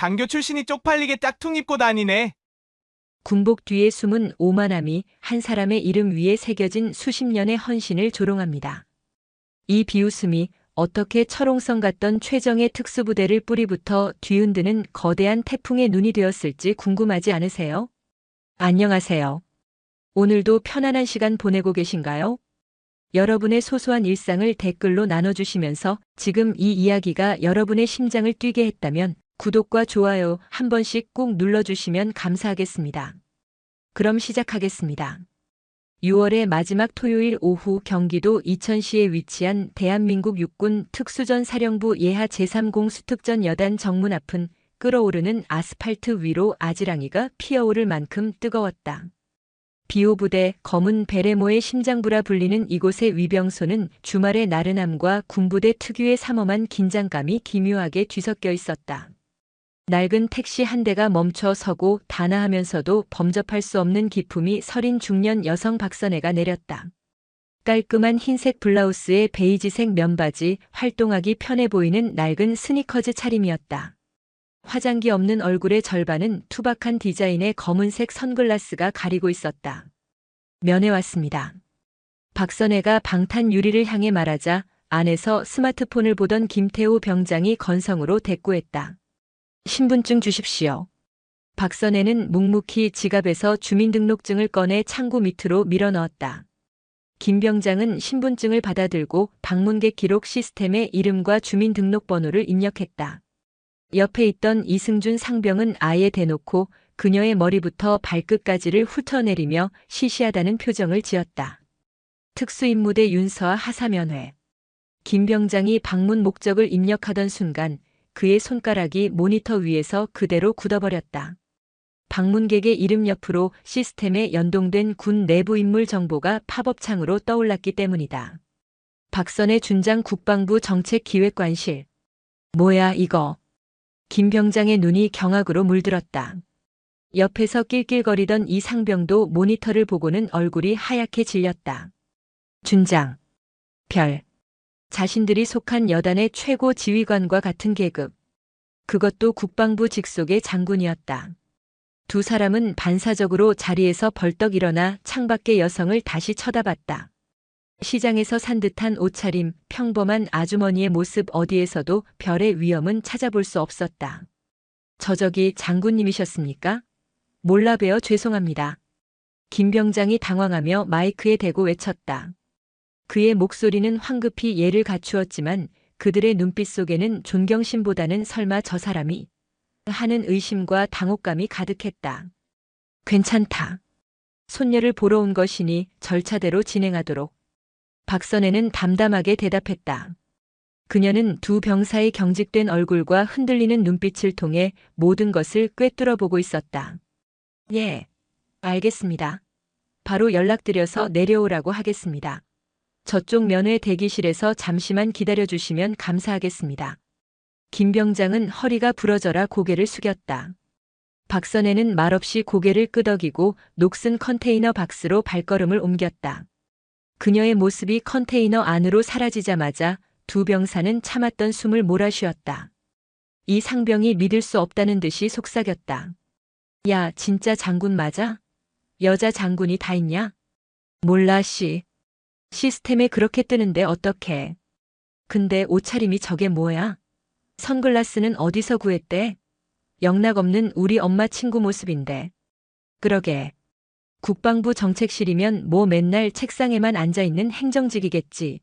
장교 출신이 쪽팔리게 짝퉁 입고 다니네. 군복 뒤에 숨은 오만함이 한 사람의 이름 위에 새겨진 수십 년의 헌신을 조롱합니다. 이 비웃음이 어떻게 철옹성 같던 최정예 특수부대를 뿌리부터 뒤흔드는 거대한 태풍의 눈이 되었을지 궁금하지 않으세요? 안녕하세요. 오늘도 편안한 시간 보내고 계신가요? 여러분의 소소한 일상을 댓글로 나눠주시면서 지금 이 이야기가 여러분의 심장을 뛰게 했다면 구독과 좋아요 한 번씩 꼭 눌러주시면 감사하겠습니다. 그럼 시작하겠습니다. 6월의 마지막 토요일 오후 경기도 이천시에 위치한 대한민국 육군 특수전 사령부 예하 제3공수특전 여단 정문 앞은 끓어오르는 아스팔트 위로 아지랑이가 피어오를 만큼 뜨거웠다. 비오 부대 검은 베레모의 심장부라 불리는 이곳의 위병소는 주말의 나른함과 군부대 특유의 삼엄한 긴장감이 기묘하게 뒤섞여 있었다. 낡은 택시 한 대가 멈춰 서고 단아하면서도 범접할 수 없는 기품이 서린 중년 여성 박선혜가 내렸다. 깔끔한 흰색 블라우스에 베이지색 면바지, 활동하기 편해 보이는 낡은 스니커즈 차림이었다. 화장기 없는 얼굴의 절반은 투박한 디자인의 검은색 선글라스가 가리고 있었다. 면회 왔습니다. 박선혜가 방탄 유리를 향해 말하자 안에서 스마트폰을 보던 김태호 병장이 건성으로 대꾸했다. 신분증 주십시오. 박선혜는 묵묵히 지갑에서 주민등록증을 꺼내 창구 밑으로 밀어넣었다. 김 병장은 신분증을 받아들고 방문객 기록 시스템에 이름과 주민등록번호를 입력했다. 옆에 있던 이승준 상병은 아예 대놓고 그녀의 머리부터 발끝까지를 훑어내리며 시시하다는 표정을 지었다. 특수임무대 윤서와 하사면회. 김 병장이 방문 목적을 입력하던 순간 그의 손가락이 모니터 위에서 그대로 굳어버렸다. 방문객의 이름 옆으로 시스템에 연동된 군 내부 인물 정보가 팝업창으로 떠올랐기 때문이다. 박선혜 준장 국방부 정책기획관실. 뭐야 이거. 김 병장의 눈이 경악으로 물들었다. 옆에서 낄낄거리던 이 상병도 모니터를 보고는 얼굴이 하얗게 질렸다. 준장. 별. 자신들이 속한 여단의 최고 지휘관과 같은 계급. 그것도 국방부 직속의 장군이었다. 두 사람은 반사적으로 자리에서 벌떡 일어나 창밖의 여성을 다시 쳐다봤다. 시장에서 산 듯한 옷차림, 평범한 아주머니의 모습 어디에서도 별의 위엄은 찾아볼 수 없었다. 저기 장군님이셨습니까? 몰라 뵈어 죄송합니다. 김 병장이 당황하며 마이크에 대고 외쳤다. 그의 목소리는 황급히 예를 갖추었지만 그들의 눈빛 속에는 존경심보다는 설마 저 사람이 하는 의심과 당혹감이 가득했다. 괜찮다. 손녀를 보러 온 것이니 절차대로 진행하도록. 박선혜는 담담하게 대답했다. 그녀는 두 병사의 경직된 얼굴과 흔들리는 눈빛을 통해 모든 것을 꿰뚫어 보고 있었다. 예, 알겠습니다. 바로 연락드려서 내려오라고 하겠습니다. 저쪽 면회 대기실에서 잠시만 기다려주시면 감사하겠습니다. 김 병장은 허리가 부러져라 고개를 숙였다. 박선혜는 말없이 고개를 끄덕이고 녹슨 컨테이너 박스로 발걸음을 옮겼다. 그녀의 모습이 컨테이너 안으로 사라지자마자 두 병사는 참았던 숨을 몰아쉬었다. 이 상병이 믿을 수 없다는 듯이 속삭였다. 야, 진짜 장군 맞아? 여자 장군이 다 있냐? 몰라 씨. 시스템에 그렇게 뜨는데 어떡해. 근데 옷차림이 저게 뭐야? 선글라스는 어디서 구했대? 영락 없는 우리 엄마 친구 모습인데. 그러게. 국방부 정책실이면 뭐 맨날 책상에만 앉아있는 행정직이겠지.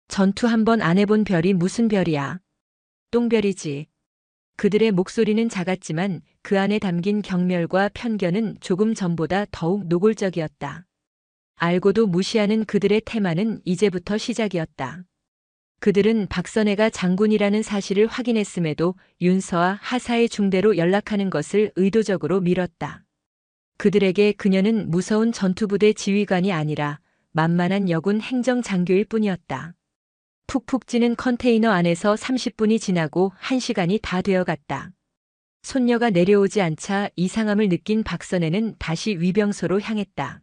전투 한 번 안 해본 별이 무슨 별이야. 똥별이지. 그들의 목소리는 작았지만 그 안에 담긴 경멸과 편견은 조금 전보다 더욱 노골적이었다. 알고도 무시하는 그들의 태만은 이제부터 시작이었다. 그들은 박선혜가 장군이라는 사실을 확인했음에도 윤서와 하사의 중대로 연락하는 것을 의도적으로 미뤘다. 그들에게 그녀는 무서운 전투부대 지휘관이 아니라 만만한 여군 행정장교일 뿐이었다. 푹푹 찌는 컨테이너 안에서 30분이 지나고 1시간이 다 되어갔다. 손녀가 내려오지 않자 이상함을 느낀 박선혜는 다시 위병소로 향했다.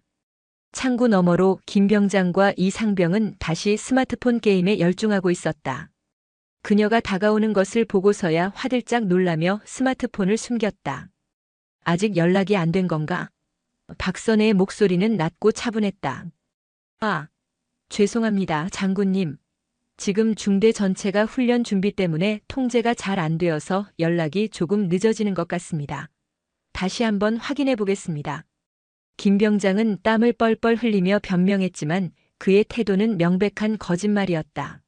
창구 너머로 김 병장과 이 상병은 다시 스마트폰 게임에 열중하고 있었다. 그녀가 다가오는 것을 보고서야 화들짝 놀라며 스마트폰을 숨겼다. 아직 연락이 안 된 건가? 박선혜의 목소리는 낮고 차분했다. 아, 죄송합니다, 장군님. 지금 중대 전체가 훈련 준비 때문에 통제가 잘 안 되어서 연락이 조금 늦어지는 것 같습니다. 다시 한번 확인해 보겠습니다. 김 병장은 땀을 뻘뻘 흘리며 변명했지만 그의 태도는 명백한 거짓말이었다.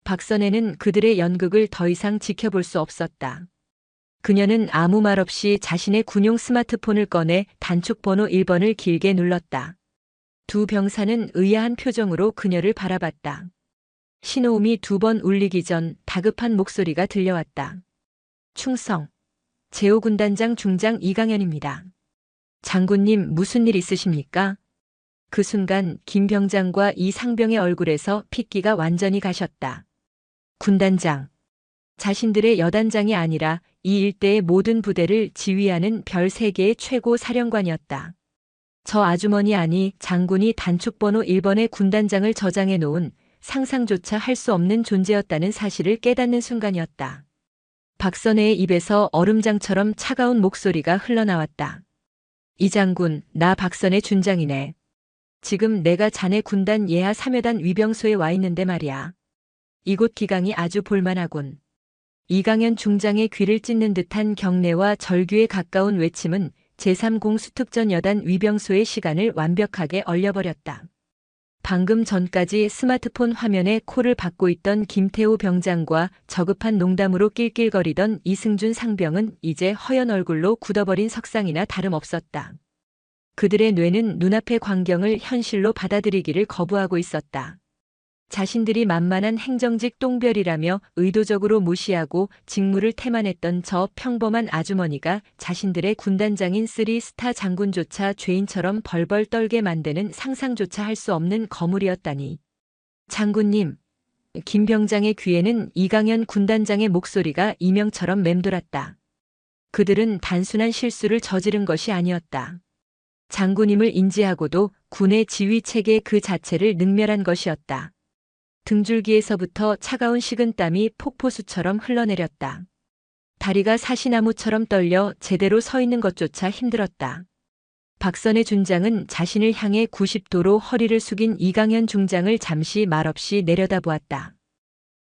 박선혜는 그들의 연극을 더 이상 지켜볼 수 없었다. 그녀는 아무 말 없이 자신의 군용 스마트폰을 꺼내 단축 번호 1번을 길게 눌렀다. 두 병사는 의아한 표정으로 그녀를 바라봤다. 신호음이 2번 울리기 전 다급한 목소리가 들려왔다. 충성. 제5군단장 중장 이강현입니다. 장군님, 무슨 일 있으십니까? 그 순간 김 병장과 이 상병의 얼굴에서 핏기가 완전히 가셨다. 군단장. 자신들의 여단장이 아니라 이 일대의 모든 부대를 지휘하는 별 3개의 최고 사령관이었다. 저 아주머니 아니 장군이 단축번호 1번의 군단장을 저장해 놓은 상상조차 할 수 없는 존재였다는 사실을 깨닫는 순간이었다. 박선혜의 입에서 얼음장처럼 차가운 목소리가 흘러나왔다. 이 장군, 나 박선혜 준장이네. 지금 내가 자네 군단 예하 3여단 위병소에 와 있는데 말이야. 이곳 기강이 아주 볼만하군. 이강현 중장의 귀를 찢는 듯한 경례와 절규에 가까운 외침은 제3공수특전 여단 위병소의 시간을 완벽하게 얼려버렸다. 방금 전까지 스마트폰 화면에 콜을 받고 있던 김태호 병장과 저급한 농담으로 낄낄거리던 이승준 상병은 이제 허연 얼굴로 굳어버린 석상이나 다름없었다. 그들의 뇌는 눈앞의 광경을 현실로 받아들이기를 거부하고 있었다. 자신들이 만만한 행정직 똥별이라며 의도적으로 무시하고 직무를 태만했던 저 평범한 아주머니가 자신들의 군단장인 3스타 장군조차 죄인처럼 벌벌 떨게 만드는 상상조차 할 수 없는 거물이었다니. 장군님. 김 병장의 귀에는 이강현 군단장의 목소리가 이명처럼 맴돌았다. 그들은 단순한 실수를 저지른 것이 아니었다. 장군임을 인지하고도 군의 지휘체계 그 자체를 능멸한 것이었다. 등줄기에서부터 차가운 식은땀이 폭포수처럼 흘러내렸다. 다리가 사시나무처럼 떨려 제대로 서 있는 것조차 힘들었다. 박선혜 준장은 자신을 향해 90도로 허리를 숙인 이강현 중장을 잠시 말없이 내려다보았다.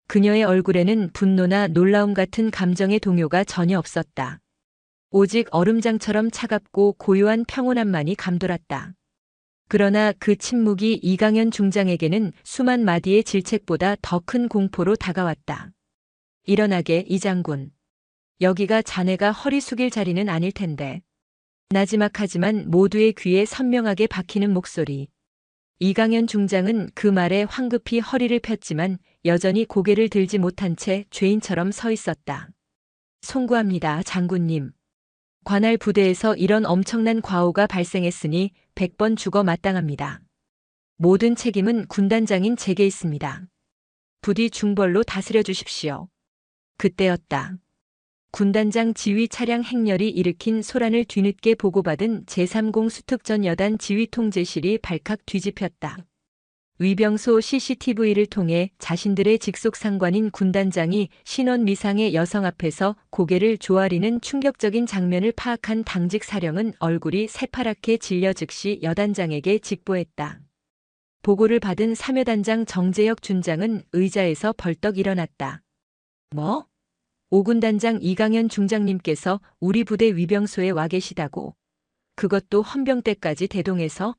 그녀의 얼굴에는 분노나 놀라움 같은 감정의 동요가 전혀 없었다. 오직 얼음장처럼 차갑고 고요한 평온함만이 감돌았다. 그러나 그 침묵이 이강현 중장에게는 수만 마디의 질책보다 더 큰 공포로 다가왔다. 일어나게, 이 장군. 여기가 자네가 허리 숙일 자리는 아닐 텐데. 나지막하지만 모두의 귀에 선명하게 박히는 목소리. 이강현 중장은 그 말에 황급히 허리를 폈지만 여전히 고개를 들지 못한 채 죄인처럼 서 있었다. 송구합니다, 장군님. 관할 부대에서 이런 엄청난 과오가 발생했으니 100번 죽어 마땅합니다. 모든 책임은 군단장인 제게 있습니다. 부디 중벌로 다스려 주십시오. 그때였다. 군단장 지휘 차량 행렬이 일으킨 소란을 뒤늦게 보고받은 제3공수특전 여단 지휘통제실이 발칵 뒤집혔다. 위병소 CCTV를 통해 자신들의 직속 상관인 군단장이 신원 미상의 여성 앞에서 고개를 조아리는 충격적인 장면을 파악한 당직 사령은 얼굴이 새파랗게 질려 즉시 여단장에게 직보했다. 보고를 받은 3여단장 정재혁 준장은 의자에서 벌떡 일어났다. 뭐? 5군단장 이강현 중장님께서 우리 부대 위병소에 와 계시다고. 그것도 헌병 때까지 대동해서?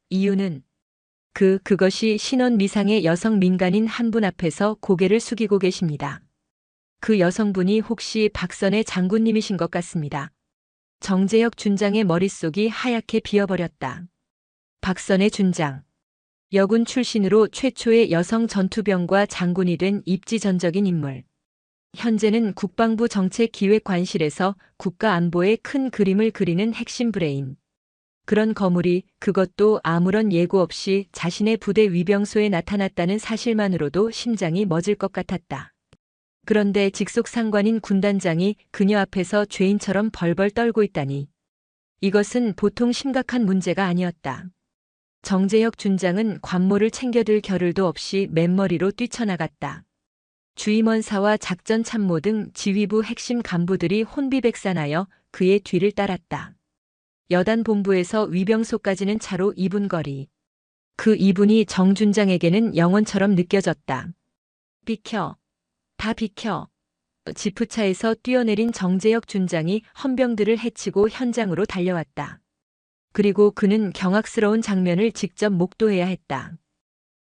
이유는? 그것이 신원 미상의 여성 민간인 한 분 앞에서 고개를 숙이고 계십니다. 그 여성분이 혹시 박선혜 장군님이신 것 같습니다. 정재혁 준장의 머릿속이 하얗게 비어버렸다. 박선혜 준장. 여군 출신으로 최초의 여성 전투병과 장군이 된 입지전적인 인물. 현재는 국방부 정책기획관실에서 국가안보의 큰 그림을 그리는 핵심 브레인. 그런 거물이 그것도 아무런 예고 없이 자신의 부대 위병소에 나타났다는 사실만으로도 심장이 멎을 것 같았다. 그런데 직속 상관인 군단장이 그녀 앞에서 죄인처럼 벌벌 떨고 있다니. 이것은 보통 심각한 문제가 아니었다. 정재혁 준장은 관모를 챙겨들 겨를도 없이 맨머리로 뛰쳐나갔다. 주임원사와 작전참모 등 지휘부 핵심 간부들이 혼비백산하여 그의 뒤를 따랐다. 여단 본부에서 위병소까지는 차로 2분 거리. 그 2분이 정 준장에게는 영원처럼 느껴졌다. 비켜. 다 비켜. 지프차에서 뛰어내린 정재혁 준장이 헌병들을 해치고 현장으로 달려왔다. 그리고 그는 경악스러운 장면을 직접 목도해야 했다.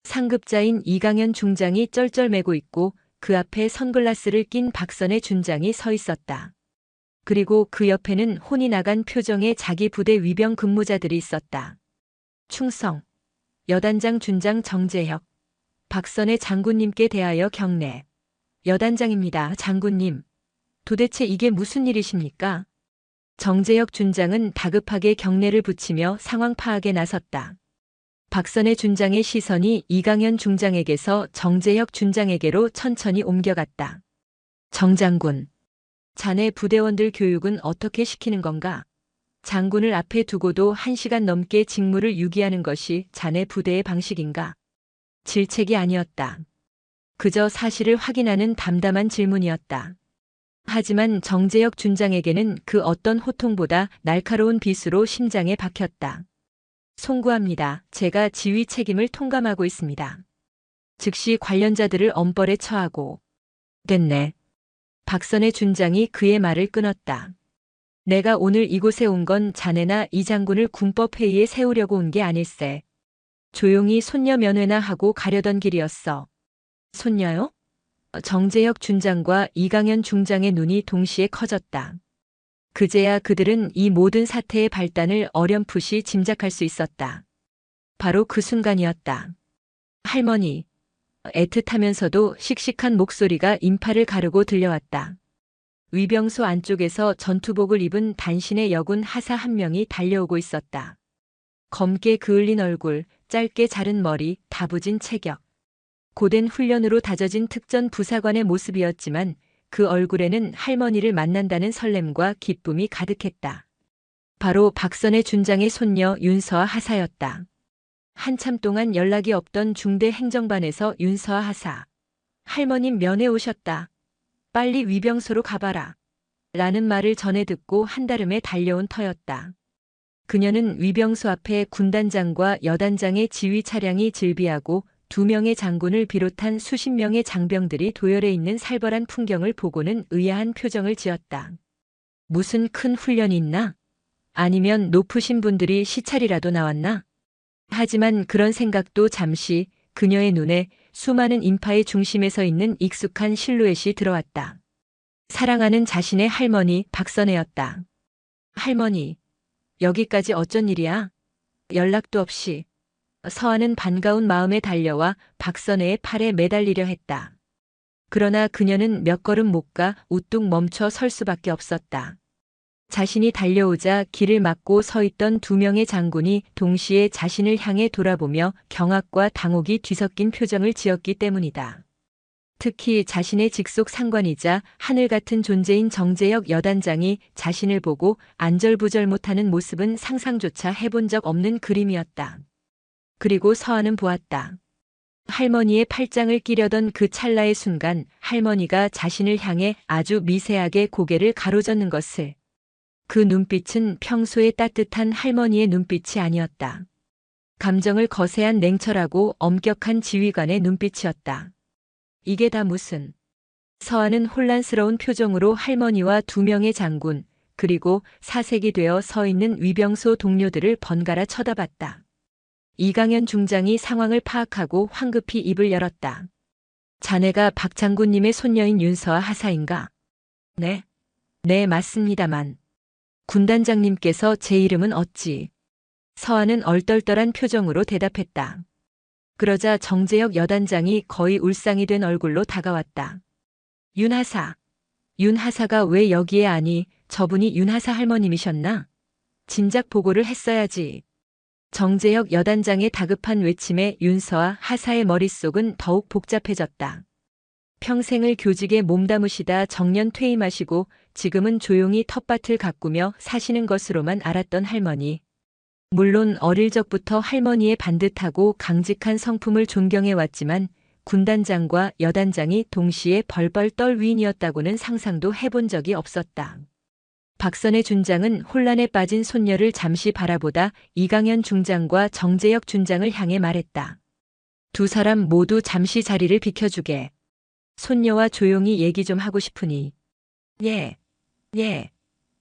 상급자인 이강현 중장이 쩔쩔매고 있고 그 앞에 선글라스를 낀 박선의 준장이 서 있었다. 그리고 그 옆에는 혼이 나간 표정의 자기 부대 위병 근무자들이 있었다. 충성. 여단장 준장 정재혁. 박선의 장군님께 대하여 경례. 여단장입니다, 장군님. 도대체 이게 무슨 일이십니까? 정재혁 준장은 다급하게 경례를 붙이며 상황 파악에 나섰다. 박선의 준장의 시선이 이강현 중장에게서 정재혁 준장에게로 천천히 옮겨갔다. 정 장군. 자네 부대원들 교육은 어떻게 시키는 건가? 장군을 앞에 두고도 1시간 넘게 직무를 유기하는 것이 자네 부대의 방식인가? 질책이 아니었다. 그저 사실을 확인하는 담담한 질문이었다. 하지만 정재혁 준장에게는 그 어떤 호통보다 날카로운 비수로 심장에 박혔다. 송구합니다. 제가 지휘 책임을 통감하고 있습니다. 즉시 관련자들을 엄벌에 처하고. 됐네. 박선의 준장이 그의 말을 끊었다. 내가 오늘 이곳에 온 건 자네나 이 장군을 군법회의에 세우려고 온 게 아닐세. 조용히 손녀 면회나 하고 가려던 길이었어. 손녀요? 정재혁 준장과 이강현 중장의 눈이 동시에 커졌다. 그제야 그들은 이 모든 사태의 발단을 어렴풋이 짐작할 수 있었다. 바로 그 순간이었다. 할머니. 애틋하면서도 씩씩한 목소리가 인파를 가르고 들려왔다. 위병소 안쪽에서 전투복을 입은 단신의 여군 하사 한 명이 달려오고 있었다. 검게 그을린 얼굴, 짧게 자른 머리, 다부진 체격. 고된 훈련으로 다져진 특전 부사관의 모습이었지만 그 얼굴에는 할머니를 만난다는 설렘과 기쁨이 가득했다. 바로 박선의 준장의 손녀 윤서아 하사였다. 한참 동안 연락이 없던 중대 행정반에서 윤서아 하사. 할머님 면회 오셨다. 빨리 위병소로 가봐라. 라는 말을 전해 듣고 한달음에 달려온 터였다. 그녀는 위병소 앞에 군단장과 여단장의 지휘 차량이 질비하고 2명의 장군을 비롯한 수십 명의 장병들이 도열해 있는 살벌한 풍경을 보고는 의아한 표정을 지었다. 무슨 큰 훈련이 있나? 아니면 높으신 분들이 시찰이라도 나왔나? 하지만 그런 생각도 잠시 그녀의 눈에 수많은 인파의 중심에 서 있는 익숙한 실루엣이 들어왔다. 사랑하는 자신의 할머니 박선혜였다. 할머니, 여기까지 어쩐 일이야? 연락도 없이. 서아는 반가운 마음에 달려와 박선혜의 팔에 매달리려 했다. 그러나 그녀는 몇 걸음 못 가 우뚝 멈춰 설 수밖에 없었다. 자신이 달려오자 길을 막고 서 있던 2명의 장군이 동시에 자신을 향해 돌아보며 경악과 당혹이 뒤섞인 표정을 지었기 때문이다. 특히 자신의 직속 상관이자 하늘 같은 존재인 정재혁 여단장이 자신을 보고 안절부절 못하는 모습은 상상조차 해본 적 없는 그림이었다. 그리고 서아는 보았다. 할머니의 팔짱을 끼려던 그 찰나의 순간 할머니가 자신을 향해 아주 미세하게 고개를 가로젓는 것을. 그 눈빛은 평소에 따뜻한 할머니의 눈빛이 아니었다. 감정을 거세한 냉철하고 엄격한 지휘관의 눈빛이었다. 이게 다 무슨. 서아는 혼란스러운 표정으로 할머니와 2명의 장군, 그리고 사색이 되어 서 있는 위병소 동료들을 번갈아 쳐다봤다. 이강현 중장이 상황을 파악하고 황급히 입을 열었다. 자네가 박 장군님의 손녀인 윤서아 하사인가? 네. 네, 맞습니다만. 군단장님께서 제 이름은 어찌? 서아는 얼떨떨한 표정으로 대답했다. 그러자 정재혁 여단장이 거의 울상이 된 얼굴로 다가왔다. 윤하사. 윤하사가 왜 여기에 아니, 저분이 윤하사 할머님이셨나? 진작 보고를 했어야지. 정재혁 여단장의 다급한 외침에 윤서아 하사의 머릿속은 더욱 복잡해졌다. 평생을 교직에 몸담으시다 정년 퇴임하시고 지금은 조용히 텃밭을 가꾸며 사시는 것으로만 알았던 할머니. 물론 어릴 적부터 할머니의 반듯하고 강직한 성품을 존경해왔지만 군단장과 여단장이 동시에 벌벌 떨 위인이었다고는 상상도 해본 적이 없었다. 박선의 준장은 혼란에 빠진 손녀를 잠시 바라보다 이강현 중장과 정재혁 준장을 향해 말했다. 두 사람 모두 잠시 자리를 비켜주게. 손녀와 조용히 얘기 좀 하고 싶으니. 예,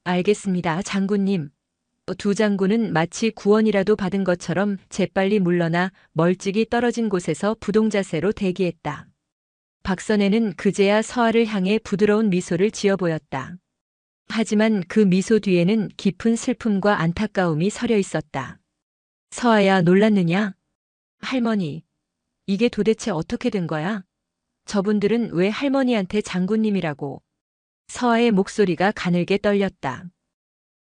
알겠습니다, 장군님. 두 장군은 마치 구원이라도 받은 것처럼 재빨리 물러나 멀찍이 떨어진 곳에서 부동자세로 대기했다. 박선혜는 그제야 서아를 향해 부드러운 미소를 지어 보였다. 하지만 그 미소 뒤에는 깊은 슬픔과 안타까움이 서려 있었다. 서아야, 놀랐느냐? 할머니, 이게 도대체 어떻게 된 거야? 저분들은 왜 할머니한테 장군님이라고? 서아의 목소리가 가늘게 떨렸다.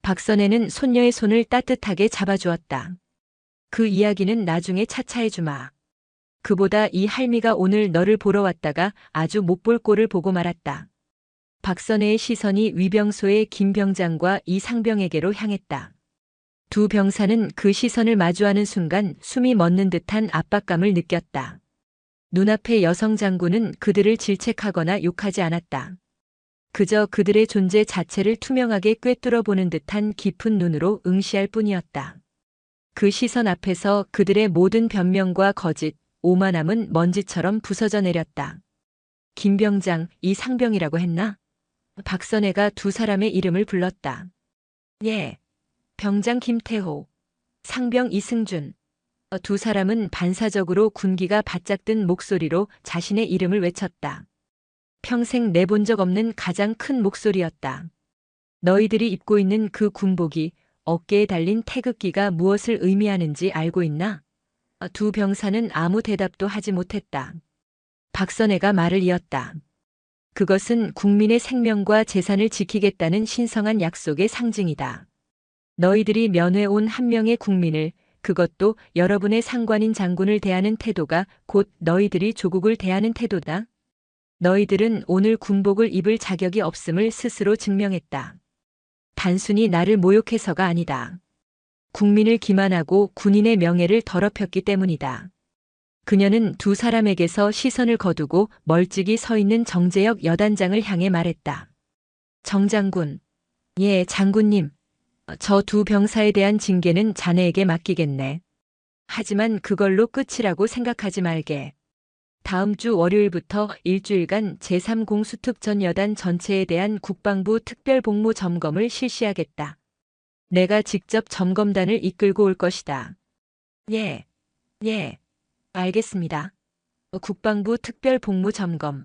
박선혜는 손녀의 손을 따뜻하게 잡아주었다. 그 이야기는 나중에 차차 해주마. 그보다 이 할미가 오늘 너를 보러 왔다가 아주 못 볼 꼴을 보고 말았다. 박선혜의 시선이 위병소의 김 병장과 이 상병에게로 향했다. 두 병사는 그 시선을 마주하는 순간 숨이 멎는 듯한 압박감을 느꼈다. 눈앞의 여성 장군은 그들을 질책하거나 욕하지 않았다. 그저 그들의 존재 자체를 투명하게 꿰뚫어 보는 듯한 깊은 눈으로 응시할 뿐이었다. 그 시선 앞에서 그들의 모든 변명과 거짓, 오만함은 먼지처럼 부서져 내렸다. 김 병장, 이 상병이라고 했나? 박선혜가 두 사람의 이름을 불렀다. 예, 병장 김태호, 상병 이승준. 두 사람은 반사적으로 군기가 바짝 든 목소리로 자신의 이름을 외쳤다. 평생 내본 적 없는 가장 큰 목소리였다. 너희들이 입고 있는 그 군복이, 어깨에 달린 태극기가 무엇을 의미하는지 알고 있나? 두 병사는 아무 대답도 하지 못했다. 박선혜가 말을 이었다. 그것은 국민의 생명과 재산을 지키겠다는 신성한 약속의 상징이다. 너희들이 면회 온 한 명의 국민을, 그것도 여러분의 상관인 장군을 대하는 태도가 곧 너희들이 조국을 대하는 태도다. 너희들은 오늘 군복을 입을 자격이 없음을 스스로 증명했다. 단순히 나를 모욕해서가 아니다. 국민을 기만하고 군인의 명예를 더럽혔기 때문이다. 그녀는 두 사람에게서 시선을 거두고 멀찍이 서 있는 정재혁 여단장을 향해 말했다. 정장군. 예, 장군님. 저 두 병사에 대한 징계는 자네에게 맡기겠네. 하지만 그걸로 끝이라고 생각하지 말게. 다음 주 월요일부터 일주일간 제3공수특 전 여단 전체에 대한 국방부 특별복무 점검을 실시하겠다. 내가 직접 점검단을 이끌고 올 것이다. 예, 알겠습니다. 국방부 특별복무 점검.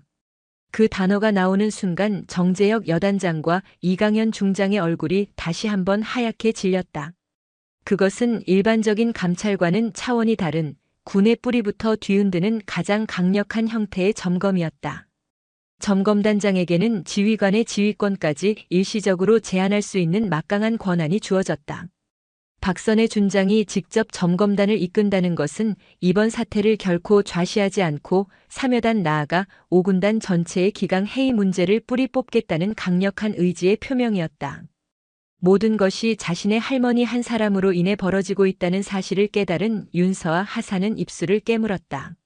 그 단어가 나오는 순간 정재혁 여단장과 이강현 중장의 얼굴이 다시 한번 하얗게 질렸다. 그것은 일반적인 감찰과는 차원이 다른 군의 뿌리부터 뒤흔드는 가장 강력한 형태의 점검이었다. 점검단장에게는 지휘관의 지휘권까지 일시적으로 제한할 수 있는 막강한 권한이 주어졌다. 박선혜 준장이 직접 점검단을 이끈다는 것은 이번 사태를 결코 좌시하지 않고 3여단 나아가 5군단 전체의 기강 해이 문제를 뿌리 뽑겠다는 강력한 의지의 표명이었다. 모든 것이 자신의 할머니 한 사람으로 인해 벌어지고 있다는 사실을 깨달은 윤서와 하사는 입술을 깨물었다.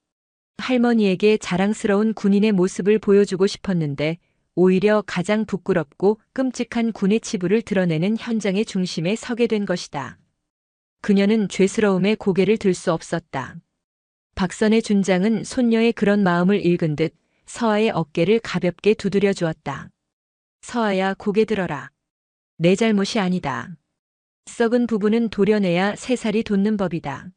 할머니에게 자랑스러운 군인의 모습을 보여주고 싶었는데 오히려 가장 부끄럽고 끔찍한 군의 치부를 드러내는 현장의 중심에 서게 된 것이다. 그녀는 죄스러움에 고개를 들 수 없었다. 박선혜 준장은 손녀의 그런 마음을 읽은 듯 서아의 어깨를 가볍게 두드려 주었다. 서아야, 고개 들어라. 내 잘못이 아니다. 썩은 부부는 도려내야 새살이 돋는 법이다.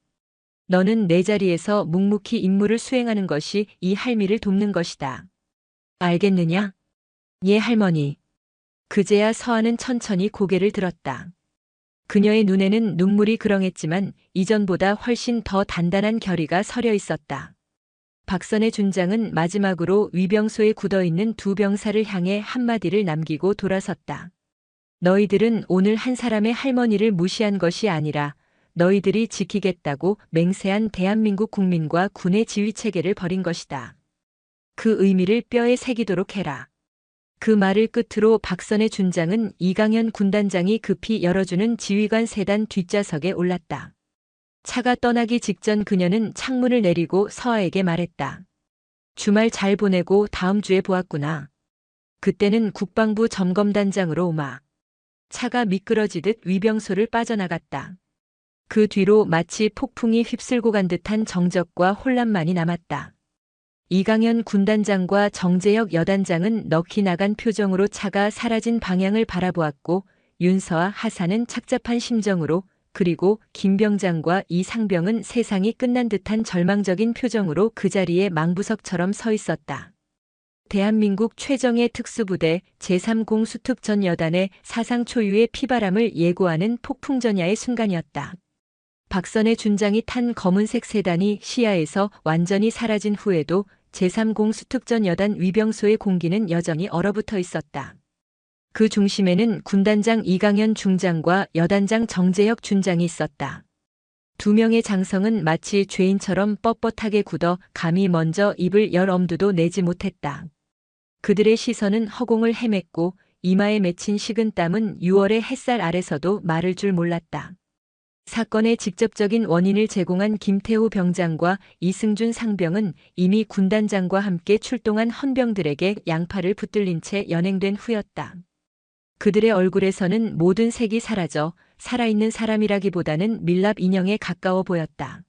너는 내 자리에서 묵묵히 임무를 수행하는 것이 이 할미를 돕는 것이다. 알겠느냐? 예, 할머니. 그제야 서아는 천천히 고개를 들었다. 그녀의 눈에는 눈물이 그렁했지만 이전보다 훨씬 더 단단한 결의가 서려 있었다. 박선혜 준장은 마지막으로 위병소에 굳어있는 두 병사를 향해 한마디를 남기고 돌아섰다. 너희들은 오늘 한 사람의 할머니를 무시한 것이 아니라 너희들이 지키겠다고 맹세한 대한민국 국민과 군의 지휘체계를 버린 것이다. 그 의미를 뼈에 새기도록 해라. 그 말을 끝으로 박선혜 준장은 이강현 군단장이 급히 열어주는 지휘관 세단 뒷좌석에 올랐다. 차가 떠나기 직전 그녀는 창문을 내리고 서아에게 말했다. 주말 잘 보내고 다음 주에 보았구나. 그때는 국방부 점검단장으로 오마. 차가 미끄러지듯 위병소를 빠져나갔다. 그 뒤로 마치 폭풍이 휩쓸고 간 듯한 정적과 혼란만이 남았다. 이강현 군단장과 정재혁 여단장은 넋이 나간 표정으로 차가 사라진 방향을 바라보았고 윤서와 하사는 착잡한 심정으로 그리고 김병장과 이상병은 세상이 끝난 듯한 절망적인 표정으로 그 자리에 망부석처럼 서 있었다. 대한민국 최정예 특수부대 제3공수특전 여단의 사상 초유의 피바람을 예고하는 폭풍전야의 순간이었다. 박선의 준장이 탄 검은색 세단이 시야에서 완전히 사라진 후에도 제3공수특전 여단 위병소의 공기는 여전히 얼어붙어 있었다. 그 중심에는 군단장 이강현 중장과 여단장 정재혁 준장이 있었다. 두 명의 장성은 마치 죄인처럼 뻣뻣하게 굳어 감히 먼저 입을 열 엄두도 내지 못했다. 그들의 시선은 허공을 헤맸고 이마에 맺힌 식은땀은 6월의 햇살 아래서도 마를 줄 몰랐다. 사건의 직접적인 원인을 제공한 김태호 병장과 이승준 상병은 이미 군단장과 함께 출동한 헌병들에게 양팔을 붙들린 채 연행된 후였다. 그들의 얼굴에서는 모든 색이 사라져 살아있는 사람이라기보다는 밀랍 인형에 가까워 보였다.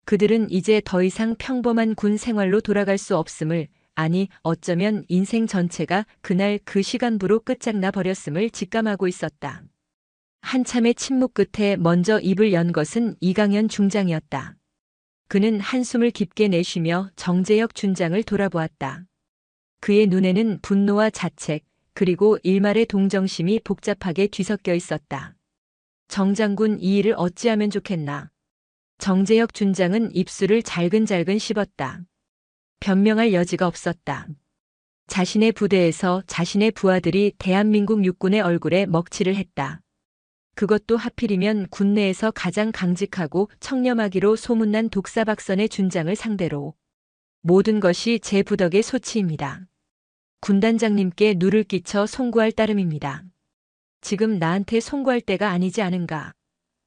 그들은 이제 더 이상 평범한 군 생활로 돌아갈 수 없음을, 아니 어쩌면 인생 전체가 그날 그 시간부로 끝장나 버렸음을 직감하고 있었다. 한참의 침묵 끝에 먼저 입을 연 것은 이강현 중장이었다. 그는 한숨을 깊게 내쉬며 정재혁 준장을 돌아보았다. 그의 눈에는 분노와 자책, 그리고 일말의 동정심이 복잡하게 뒤섞여 있었다. 정 장군, 이 일을 어찌하면 좋겠나. 정재혁 준장은 입술을 잘근잘근 씹었다. 변명할 여지가 없었다. 자신의 부대에서 자신의 부하들이 대한민국 육군의 얼굴에 먹칠을 했다. 그것도 하필이면 군내에서 가장 강직하고 청렴하기로 소문난 독사박선의 준장을 상대로. 모든 것이 제 부덕의 소치입니다. 군단장님께 누를 끼쳐 송구할 따름입니다. 지금 나한테 송구할 때가 아니지 않은가.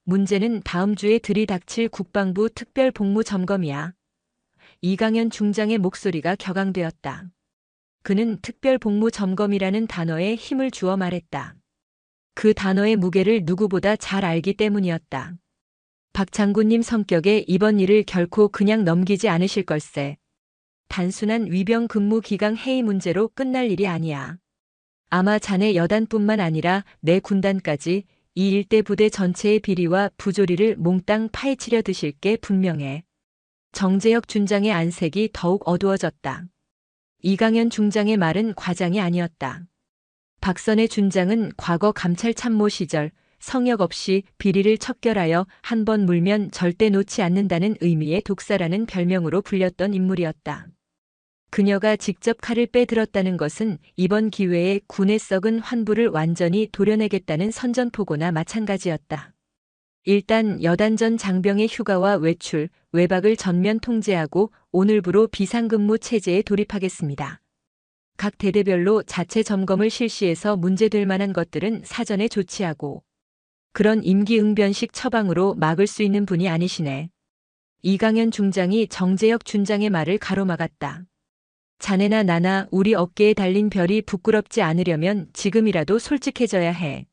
문제는 다음 주에 들이닥칠 국방부 특별복무점검이야. 이강현 중장의 목소리가 격앙되었다. 그는 특별복무점검이라는 단어에 힘을 주어 말했다. 그 단어의 무게를 누구보다 잘 알기 때문이었다. 박 장군님 성격에 이번 일을 결코 그냥 넘기지 않으실 걸세. 단순한 위병 근무 기강 해이 문제로 끝날 일이 아니야. 아마 자네 여단뿐만 아니라 내 군단까지 이 일대 부대 전체의 비리와 부조리를 몽땅 파헤치려 드실 게 분명해. 정재혁 준장의 안색이 더욱 어두워졌다. 이강현 중장의 말은 과장이 아니었다. 박선의 준장은 과거 감찰 참모 시절 성역 없이 비리를 척결하여 한 번 물면 절대 놓지 않는다는 의미의 독사라는 별명으로 불렸던 인물이었다. 그녀가 직접 칼을 빼들었다는 것은 이번 기회에 군에 썩은 환부를 완전히 도려내겠다는 선전포고나 마찬가지였다. 일단 여단전 장병의 휴가와 외출, 외박을 전면 통제하고 오늘부로 비상근무 체제에 돌입하겠습니다. 각 대대별로 자체 점검을 실시해서 문제될 만한 것들은 사전에 조치하고. 그런 임기응변식 처방으로 막을 수 있는 분이 아니시네. 이강현 중장이 정재혁 준장의 말을 가로막았다. 자네나 나나 우리 어깨에 달린 별이 부끄럽지 않으려면 지금이라도 솔직해져야 해.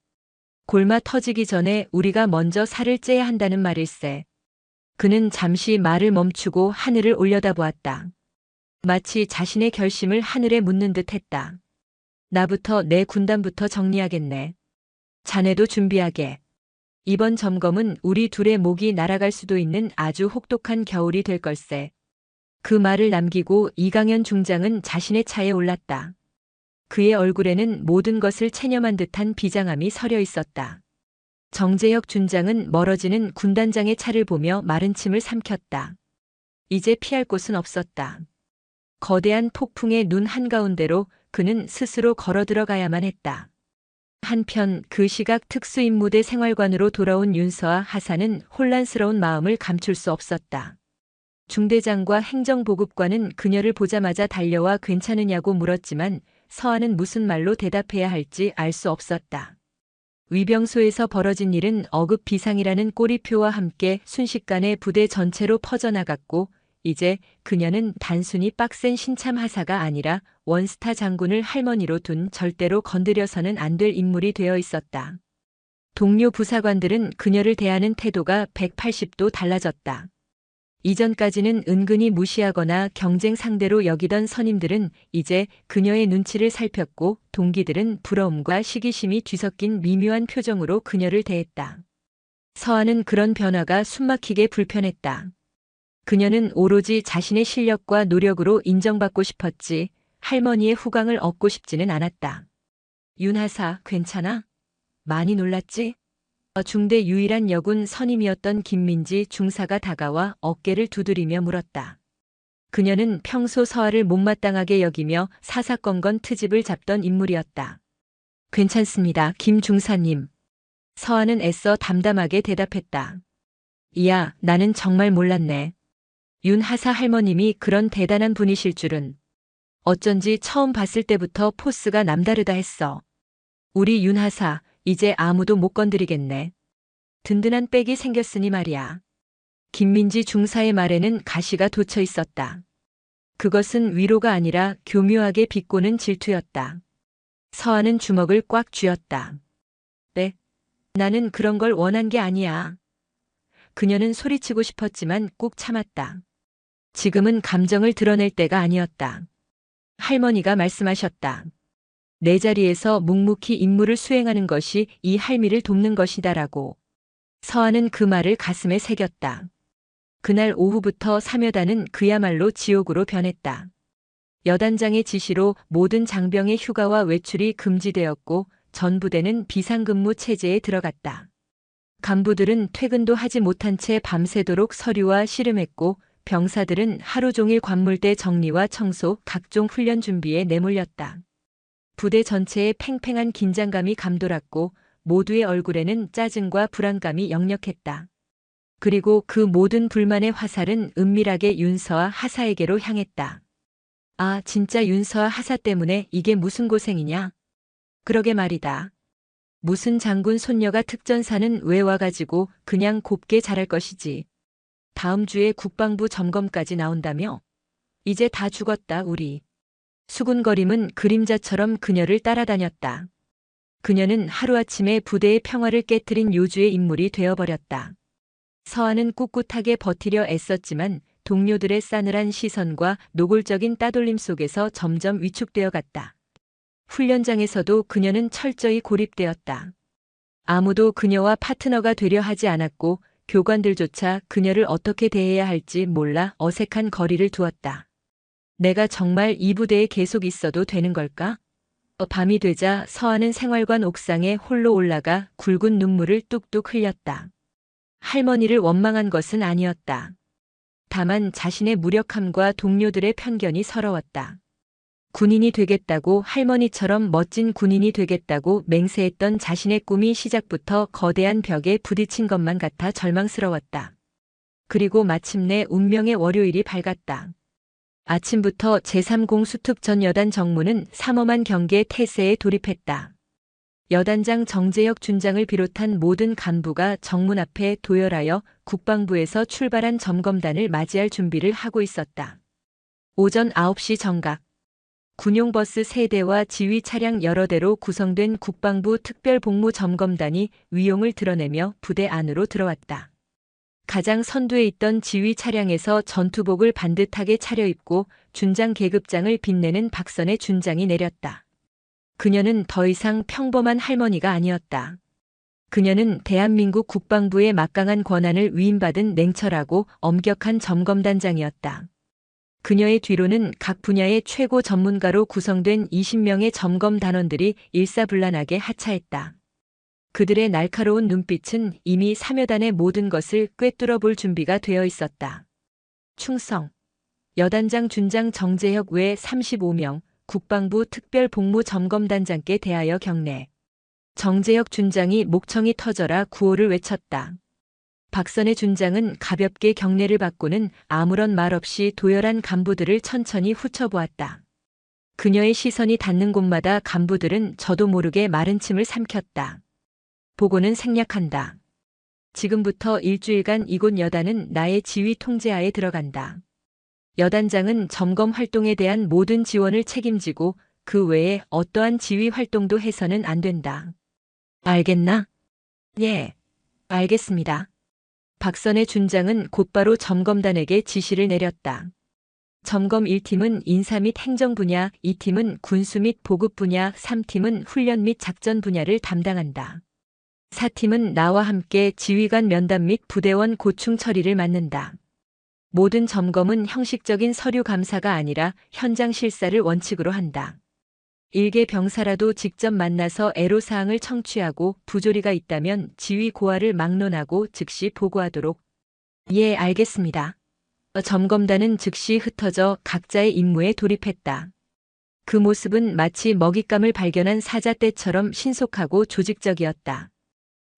골마 터지기 전에 우리가 먼저 살을 째야 한다는 말일세. 그는 잠시 말을 멈추고 하늘을 올려다보았다. 마치 자신의 결심을 하늘에 묻는 듯 했다. 나부터 내 군단부터 정리하겠네. 자네도 준비하게. 이번 점검은 우리 둘의 목이 날아갈 수도 있는 아주 혹독한 겨울이 될 걸세. 그 말을 남기고 이강현 중장은 자신의 차에 올랐다. 그의 얼굴에는 모든 것을 체념한 듯한 비장함이 서려 있었다. 정재혁 준장은 멀어지는 군단장의 차를 보며 마른 침을 삼켰다. 이제 피할 곳은 없었다. 거대한 폭풍의 눈 한가운데로 그는 스스로 걸어 들어가야만 했다. 한편 그 시각 특수임무대 생활관으로 돌아온 윤서와 하사는 혼란스러운 마음을 감출 수 없었다. 중대장과 행정보급관은 그녀를 보자마자 달려와 괜찮으냐고 물었지만 서한은 무슨 말로 대답해야 할지 알 수 없었다. 위병소에서 벌어진 일은 어급 비상이라는 꼬리표와 함께 순식간에 부대 전체로 퍼져나갔고 이제 그녀는 단순히 빡센 신참 하사가 아니라 원스타 장군을 할머니로 둔 절대로 건드려서는 안 될 인물이 되어 있었다. 동료 부사관들은 그녀를 대하는 태도가 180도 달라졌다. 이전까지는 은근히 무시하거나 경쟁 상대로 여기던 선임들은 이제 그녀의 눈치를 살폈고 동기들은 부러움과 시기심이 뒤섞인 미묘한 표정으로 그녀를 대했다. 서한은 그런 변화가 숨막히게 불편했다. 그녀는 오로지 자신의 실력과 노력으로 인정받고 싶었지 할머니의 후광을 얻고 싶지는 않았다. 윤하사, 괜찮아? 많이 놀랐지? 중대 유일한 여군 선임이었던 김민지 중사가 다가와 어깨를 두드리며 물었다. 그녀는 평소 서하를 못마땅하게 여기며 사사건건 트집을 잡던 인물이었다. 괜찮습니다, 김 중사님. 서하는 애써 담담하게 대답했다. 이야, 나는 정말 몰랐네. 윤 하사 할머님이 그런 대단한 분이실 줄은. 어쩐지 처음 봤을 때부터 포스가 남다르다 했어. 우리 윤 하사, 이제 아무도 못 건드리겠네. 든든한 백이 생겼으니 말이야. 김민지 중사의 말에는 가시가 돋쳐 있었다. 그것은 위로가 아니라 교묘하게 비꼬는 질투였다. 서하는 주먹을 꽉 쥐었다. 네, 나는 그런 걸 원한 게 아니야. 그녀는 소리치고 싶었지만 꾹 참았다. 지금은 감정을 드러낼 때가 아니었다. 할머니가 말씀하셨다. 내 자리에서 묵묵히 임무를 수행하는 것이 이 할미를 돕는 것이다라고. 서하는 그 말을 가슴에 새겼다. 그날 오후부터 삼여단은 그야말로 지옥으로 변했다. 여단장의 지시로 모든 장병의 휴가와 외출이 금지되었고 전부대는 비상근무 체제에 들어갔다. 간부들은 퇴근도 하지 못한 채 밤새도록 서류와 씨름했고 병사들은 하루 종일 관물대 정리와 청소, 각종 훈련 준비에 내몰렸다. 부대 전체에 팽팽한 긴장감이 감돌았고 모두의 얼굴에는 짜증과 불안감이 역력했다. 그리고 그 모든 불만의 화살은 은밀하게 윤서와 하사에게로 향했다. 아, 진짜 윤서와 하사 때문에 이게 무슨 고생이냐? 그러게 말이다. 무슨 장군 손녀가 특전사는 왜 와가지고 그냥 곱게 자랄 것이지. 다음 주에 국방부 점검까지 나온다며? 이제 다 죽었다, 우리. 수군거림은 그림자처럼 그녀를 따라다녔다. 그녀는 하루아침에 부대의 평화를 깨뜨린 요주의 인물이 되어버렸다. 서하는 꿋꿋하게 버티려 애썼지만 동료들의 싸늘한 시선과 노골적인 따돌림 속에서 점점 위축되어 갔다. 훈련장에서도 그녀는 철저히 고립되었다. 아무도 그녀와 파트너가 되려 하지 않았고 교관들조차 그녀를 어떻게 대해야 할지 몰라 어색한 거리를 두었다. 내가 정말 이 부대에 계속 있어도 되는 걸까? 밤이 되자 서하는 생활관 옥상에 홀로 올라가 굵은 눈물을 뚝뚝 흘렸다. 할머니를 원망한 것은 아니었다. 다만 자신의 무력함과 동료들의 편견이 서러웠다. 군인이 되겠다고 할머니처럼 멋진 군인이 되겠다고 맹세했던 자신의 꿈이 시작부터 거대한 벽에 부딪힌 것만 같아 절망스러웠다. 그리고 마침내 운명의 월요일이 밝았다. 아침부터 제3공 수특 전 여단 정무는 삼엄한 경계 태세에 돌입했다. 여단장 정재혁 준장을 비롯한 모든 간부가 정문 앞에 도열하여 국방부에서 출발한 점검단을 맞이할 준비를 하고 있었다. 오전 9시 정각. 군용버스 3대와 지휘 차량 여러 대로 구성된 국방부 특별복무점검단이 위용을 드러내며 부대 안으로 들어왔다. 가장 선두에 있던 지휘 차량에서 전투복을 반듯하게 차려입고 준장 계급장을 빛내는 박선의 준장이 내렸다. 그녀는 더 이상 평범한 할머니가 아니었다. 그녀는 대한민국 국방부의 막강한 권한을 위임받은 냉철하고 엄격한 점검단장이었다. 그녀의 뒤로는 각 분야의 최고 전문가로 구성된 20명의 점검 단원들이 일사불란하게 하차했다. 그들의 날카로운 눈빛은 이미 삼여단의 모든 것을 꿰뚫어 볼 준비가 되어 있었다. 충성. 여단장 준장 정재혁 외 35명, 국방부 특별복무점검단장께 대하여 경례. 정재혁 준장이 목청이 터져라 구호를 외쳤다. 박선의 준장은 가볍게 경례를 받고는 아무런 말 없이 도열한 간부들을 천천히 훑어보았다. 그녀의 시선이 닿는 곳마다 간부들은 저도 모르게 마른 침을 삼켰다. 보고는 생략한다. 지금부터 일주일간 이곳 여단은 나의 지휘 통제하에 들어간다. 여단장은 점검 활동에 대한 모든 지원을 책임지고 그 외에 어떠한 지휘 활동도 해서는 안 된다. 알겠나? 예, 알겠습니다. 박선의 준장은 곧바로 점검단에게 지시를 내렸다. 점검 1팀은 인사 및 행정 분야, 2팀은 군수 및 보급 분야, 3팀은 훈련 및 작전 분야를 담당한다. 4팀은 나와 함께 지휘관 면담 및 부대원 고충 처리를 맡는다. 모든 점검은 형식적인 서류 감사가 아니라 현장 실사를 원칙으로 한다. 일개 병사라도 직접 만나서 애로사항을 청취하고 부조리가 있다면 지휘 고하를 막론하고 즉시 보고하도록. 예, 알겠습니다. 점검단은 즉시 흩어져 각자의 임무에 돌입했다. 그 모습은 마치 먹잇감을 발견한 사자떼처럼 신속하고 조직적이었다.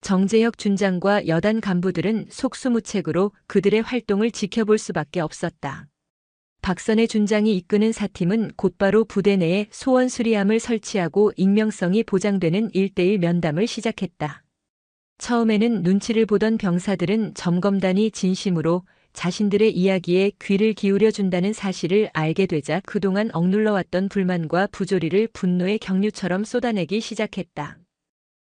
정재혁 준장과 여단 간부들은 속수무책으로 그들의 활동을 지켜볼 수밖에 없었다. 박선의 준장이 이끄는 4팀은 곧바로 부대 내에 소원 수리함을 설치하고 익명성이 보장되는 1:1 면담을 시작했다. 처음에는 눈치를 보던 병사들은 점검단이 진심으로 자신들의 이야기에 귀를 기울여 준다는 사실을 알게 되자 그동안 억눌러왔던 불만과 부조리를 분노의 경류처럼 쏟아내기 시작했다.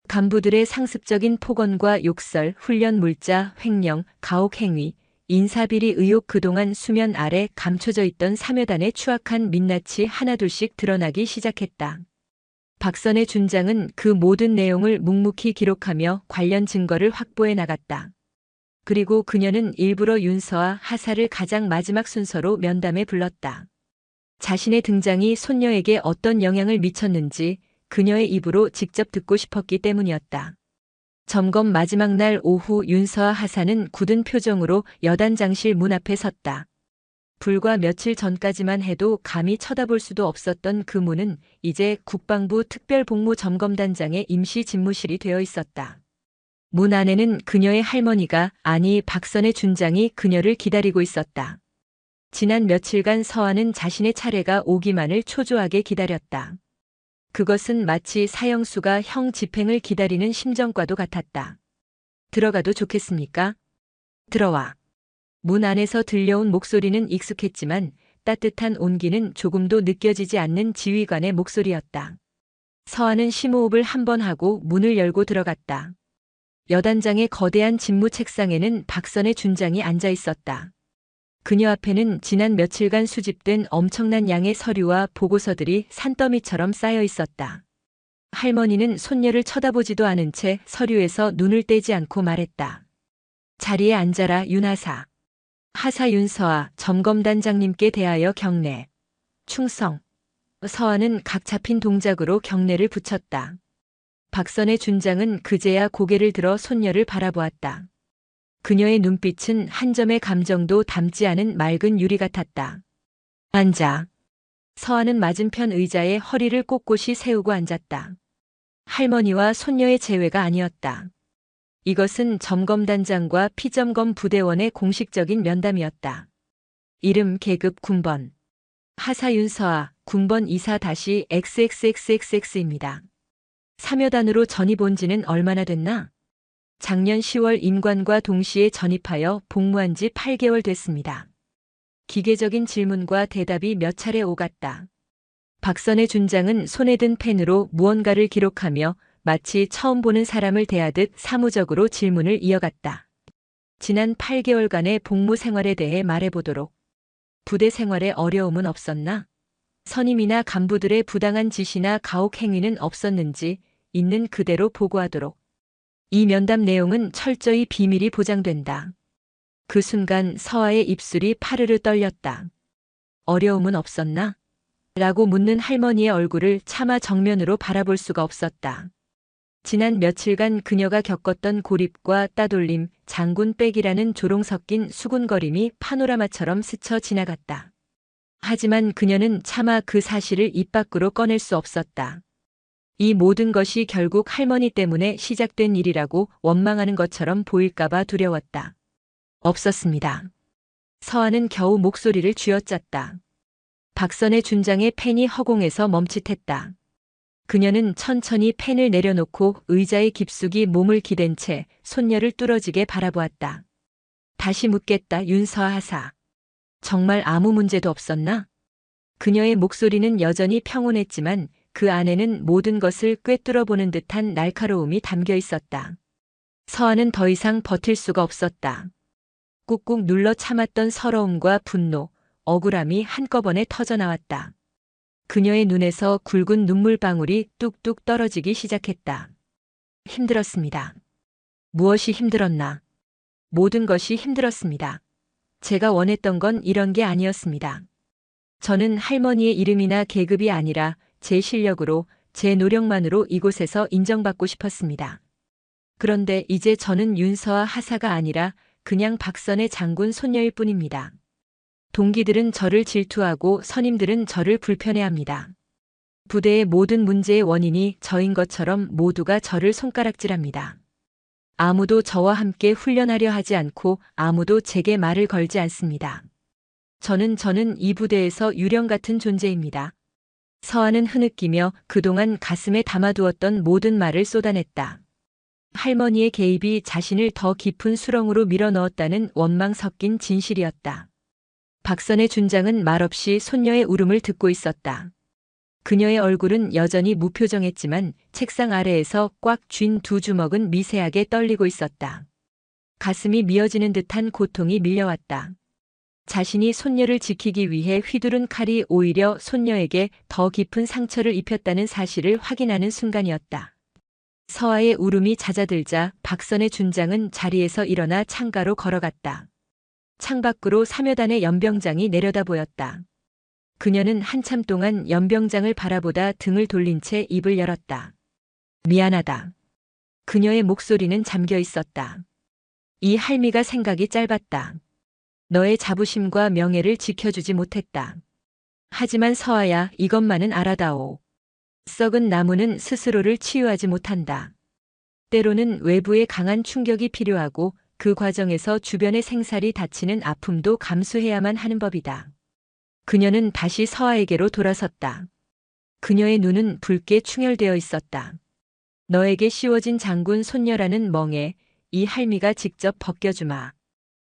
간부들의 상습적인 폭언과 욕설, 훈련 물자, 횡령, 가혹 행위, 인사비리 의혹 그동안 수면 아래 감춰져 있던 삼여단의 추악한 민낯이 하나둘씩 드러나기 시작했다. 박선의 준장은 그 모든 내용을 묵묵히 기록하며 관련 증거를 확보해 나갔다. 그리고 그녀는 일부러 윤서와 하사를 가장 마지막 순서로 면담에 불렀다. 자신의 등장이 손녀에게 어떤 영향을 미쳤는지 그녀의 입으로 직접 듣고 싶었기 때문이었다. 점검 마지막 날 오후 윤서와 하사는 굳은 표정으로 여단장실 문 앞에 섰다. 불과 며칠 전까지만 해도 감히 쳐다볼 수도 없었던 그 문은 이제 국방부 특별복무점검단장의 임시 집무실이 되어 있었다. 문 안에는 그녀의 할머니가, 아니 박선의 준장이 그녀를 기다리고 있었다. 지난 며칠간 서아는 자신의 차례가 오기만을 초조하게 기다렸다. 그것은 마치 사형수가 형 집행을 기다리는 심정과도 같았다. 들어가도 좋겠습니까? 들어와. 문 안에서 들려온 목소리는 익숙했지만 따뜻한 온기는 조금도 느껴지지 않는 지휘관의 목소리였다. 서아는 심호흡을 한 번 하고 문을 열고 들어갔다. 여단장의 거대한 집무 책상에는 박선의 준장이 앉아 있었다. 그녀 앞에는 지난 며칠간 수집된 엄청난 양의 서류와 보고서들이 산더미처럼 쌓여 있었다. 할머니는 손녀를 쳐다보지도 않은 채 서류에서 눈을 떼지 않고 말했다. 자리에 앉아라, 윤하사. 하사 윤서아, 점검단장님께 대하여 경례. 충성. 서아는 각 잡힌 동작으로 경례를 붙였다. 박선의 준장은 그제야 고개를 들어 손녀를 바라보았다. 그녀의 눈빛은 한 점의 감정도 담지 않은 맑은 유리 같았다. 앉아. 서아는 맞은편 의자에 허리를 꼿꼿이 세우고 앉았다. 할머니와 손녀의 재회가 아니었다. 이것은 점검단장과 피점검 부대원의 공식적인 면담이었다. 이름 계급 군번. 하사 윤서아, 군번 이사 XXXXX입니다. 삼여단으로 전입 온 지는 얼마나 됐나? 작년 10월 임관과 동시에 전입하여 복무한 지 8개월 됐습니다. 기계적인 질문과 대답이 몇 차례 오갔다. 박선의 준장은 손에 든 펜으로 무언가를 기록하며 마치 처음 보는 사람을 대하듯 사무적으로 질문을 이어갔다. 지난 8개월간의 복무 생활에 대해 말해보도록. 부대 생활에 어려움은 없었나? 선임이나 간부들의 부당한 지시나 가혹 행위는 없었는지 있는 그대로 보고하도록. 이 면담 내용은 철저히 비밀이 보장된다. 그 순간 서아의 입술이 파르르 떨렸다. 어려움은 없었나? 라고 묻는 할머니의 얼굴을 차마 정면으로 바라볼 수가 없었다. 지난 며칠간 그녀가 겪었던 고립과 따돌림, 장군 백이라는 조롱 섞인 수군거림이 파노라마처럼 스쳐 지나갔다. 하지만 그녀는 차마 그 사실을 입 밖으로 꺼낼 수 없었다. 이 모든 것이 결국 할머니 때문에 시작된 일이라고 원망하는 것처럼 보일까봐 두려웠다. 없었습니다. 서아는 겨우 목소리를 쥐어짰다. 박선의 준장의 펜이 허공에서 멈칫했다. 그녀는 천천히 펜을 내려놓고 의자에 깊숙이 몸을 기댄 채 손녀를 뚫어지게 바라보았다. 다시 묻겠다, 윤서아 하사. 정말 아무 문제도 없었나? 그녀의 목소리는 여전히 평온했지만 그 안에는 모든 것을 꿰뚫어 보는 듯한 날카로움이 담겨 있었다. 서아는 더 이상 버틸 수가 없었다. 꾹꾹 눌러 참았던 서러움과 분노, 억울함이 한꺼번에 터져나왔다. 그녀의 눈에서 굵은 눈물방울이 뚝뚝 떨어지기 시작했다. 힘들었습니다. 무엇이 힘들었나? 모든 것이 힘들었습니다. 제가 원했던 건 이런 게 아니었습니다. 저는 할머니의 이름이나 계급이 아니라 제 실력으로, 제 노력만으로 이곳에서 인정받고 싶었습니다. 그런데 이제 저는 윤서와 하사가 아니라 그냥 박선의 장군 손녀일 뿐입니다. 동기들은 저를 질투하고 선임들은 저를 불편해합니다. 부대의 모든 문제의 원인이 저인 것처럼 모두가 저를 손가락질합니다. 아무도 저와 함께 훈련하려 하지 않고 아무도 제게 말을 걸지 않습니다. 저는 이 부대에서 유령 같은 존재입니다. 서아는 흐느끼며 그동안 가슴에 담아두었던 모든 말을 쏟아냈다. 할머니의 개입이 자신을 더 깊은 수렁으로 밀어넣었다는 원망 섞인 진실이었다. 박선의 준장은 말없이 손녀의 울음을 듣고 있었다. 그녀의 얼굴은 여전히 무표정했지만 책상 아래에서 꽉 쥔 두 주먹은 미세하게 떨리고 있었다. 가슴이 미어지는 듯한 고통이 밀려왔다. 자신이 손녀를 지키기 위해 휘두른 칼이 오히려 손녀에게 더 깊은 상처를 입혔다는 사실을 확인하는 순간이었다. 서아의 울음이 잦아들자 박선의 준장은 자리에서 일어나 창가로 걸어갔다. 창밖으로 사묘단의 연병장이 내려다 보였다. 그녀는 한참 동안 연병장을 바라보다 등을 돌린 채 입을 열었다. 미안하다. 그녀의 목소리는 잠겨 있었다. 이 할미가 생각이 짧았다. 너의 자부심과 명예를 지켜주지 못했다. 하지만 서아야, 이것만은 알아다오. 썩은 나무는 스스로를 치유하지 못한다. 때로는 외부의 강한 충격이 필요하고 그 과정에서 주변의 생살이 다치는 아픔도 감수해야만 하는 법이다. 그녀는 다시 서아에게로 돌아섰다. 그녀의 눈은 붉게 충혈되어 있었다. 너에게 씌워진 장군 손녀라는 멍에 이 할미가 직접 벗겨주마.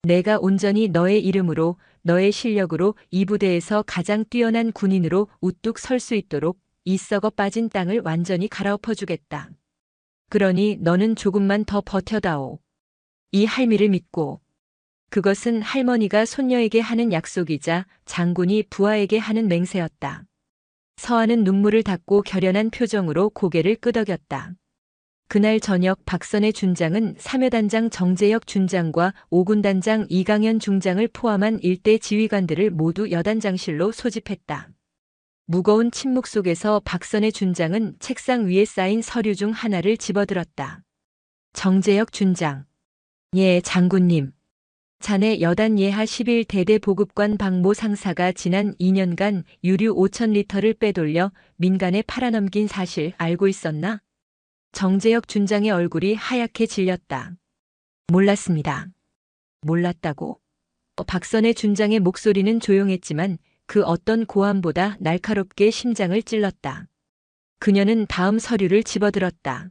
내가 온전히 너의 이름으로, 너의 실력으로 이 부대에서 가장 뛰어난 군인으로 우뚝 설 수 있도록 이 썩어 빠진 땅을 완전히 갈아엎어주겠다. 그러니 너는 조금만 더 버텨다오. 이 할미를 믿고. 그것은 할머니가 손녀에게 하는 약속이자 장군이 부하에게 하는 맹세였다. 서아는 눈물을 닦고 결연한 표정으로 고개를 끄덕였다. 그날 저녁 박선의 준장은 사묘단장 정재혁 준장과 5군단장 이강현 중장을 포함한 일대 지휘관들을 모두 여단장실로 소집했다. 무거운 침묵 속에서 박선의 준장은 책상 위에 쌓인 서류 중 하나를 집어들었다. 정재혁 준장. 예, 장군님. 자네 여단 예하 11대대 보급관 박모 상사가 지난 2년간 유류 5,000리터를 빼돌려 민간에 팔아넘긴 사실 알고 있었나? 정재혁 준장의 얼굴이 하얗게 질렸다. 몰랐습니다. 몰랐다고? 박선의 준장의 목소리는 조용했지만 그 어떤 고함보다 날카롭게 심장을 찔렀다. 그녀는 다음 서류를 집어들었다.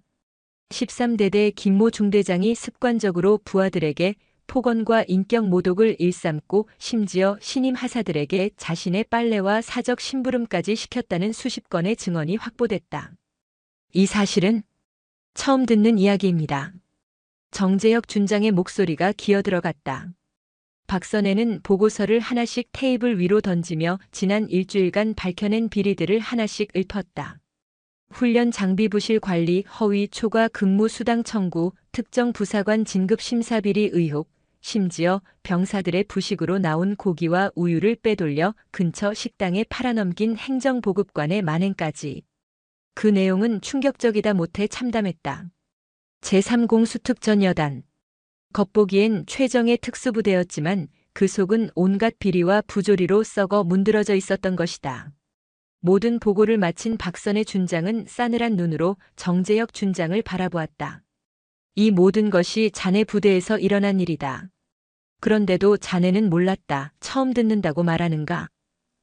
13대대 김모 중대장이 습관적으로 부하들에게 폭언과 인격 모독을 일삼고 심지어 신임 하사들에게 자신의 빨래와 사적 심부름까지 시켰다는 수십 건의 증언이 확보됐다. 이 사실은 처음 듣는 이야기입니다. 정재혁 준장의 목소리가 기어들어갔다. 박선혜는 보고서를 하나씩 테이블 위로 던지며 지난 일주일간 밝혀낸 비리들을 하나씩 읊었다. 훈련 장비 부실 관리, 허위 초과 근무 수당 청구, 특정 부사관 진급 심사 비리 의혹, 심지어 병사들의 부식으로 나온 고기와 우유를 빼돌려 근처 식당에 팔아넘긴 행정보급관의 만행까지. 그 내용은 충격적이다 못해 참담했다. 제3공 수특전 여단. 겉보기엔 최정의 특수부대였지만 그 속은 온갖 비리와 부조리로 썩어 문드러져 있었던 것이다. 모든 보고를 마친 박선의 준장은 싸늘한 눈으로 정재혁 준장을 바라보았다. 이 모든 것이 자네 부대에서 일어난 일이다. 그런데도 자네는 몰랐다. 처음 듣는다고 말하는가?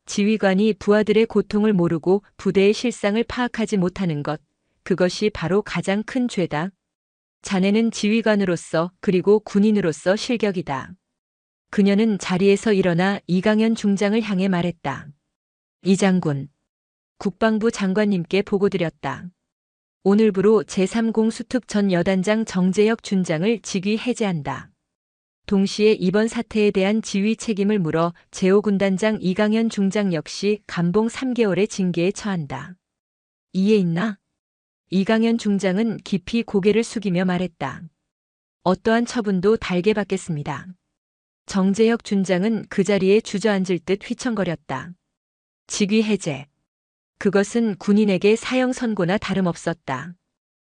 지휘관이 부하들의 고통을 모르고 부대의 실상을 파악하지 못하는 것, 그것이 바로 가장 큰 죄다. 자네는 지휘관으로서 그리고 군인으로서 실격이다. 그녀는 자리에서 일어나 이강현 중장을 향해 말했다. 이 장군, 국방부 장관님께 보고드렸다. 오늘부로 제3공수특 전 여단장 정재혁 준장을 직위 해제한다. 동시에 이번 사태에 대한 지휘 책임을 물어 제5군단장 이강현 중장 역시 감봉 3개월의 징계에 처한다. 이해 있나? 이강현 중장은 깊이 고개를 숙이며 말했다. 어떠한 처분도 달게 받겠습니다. 정재혁 준장은 그 자리에 주저앉을 듯 휘청거렸다. 직위 해제. 그것은 군인에게 사형 선고나 다름없었다.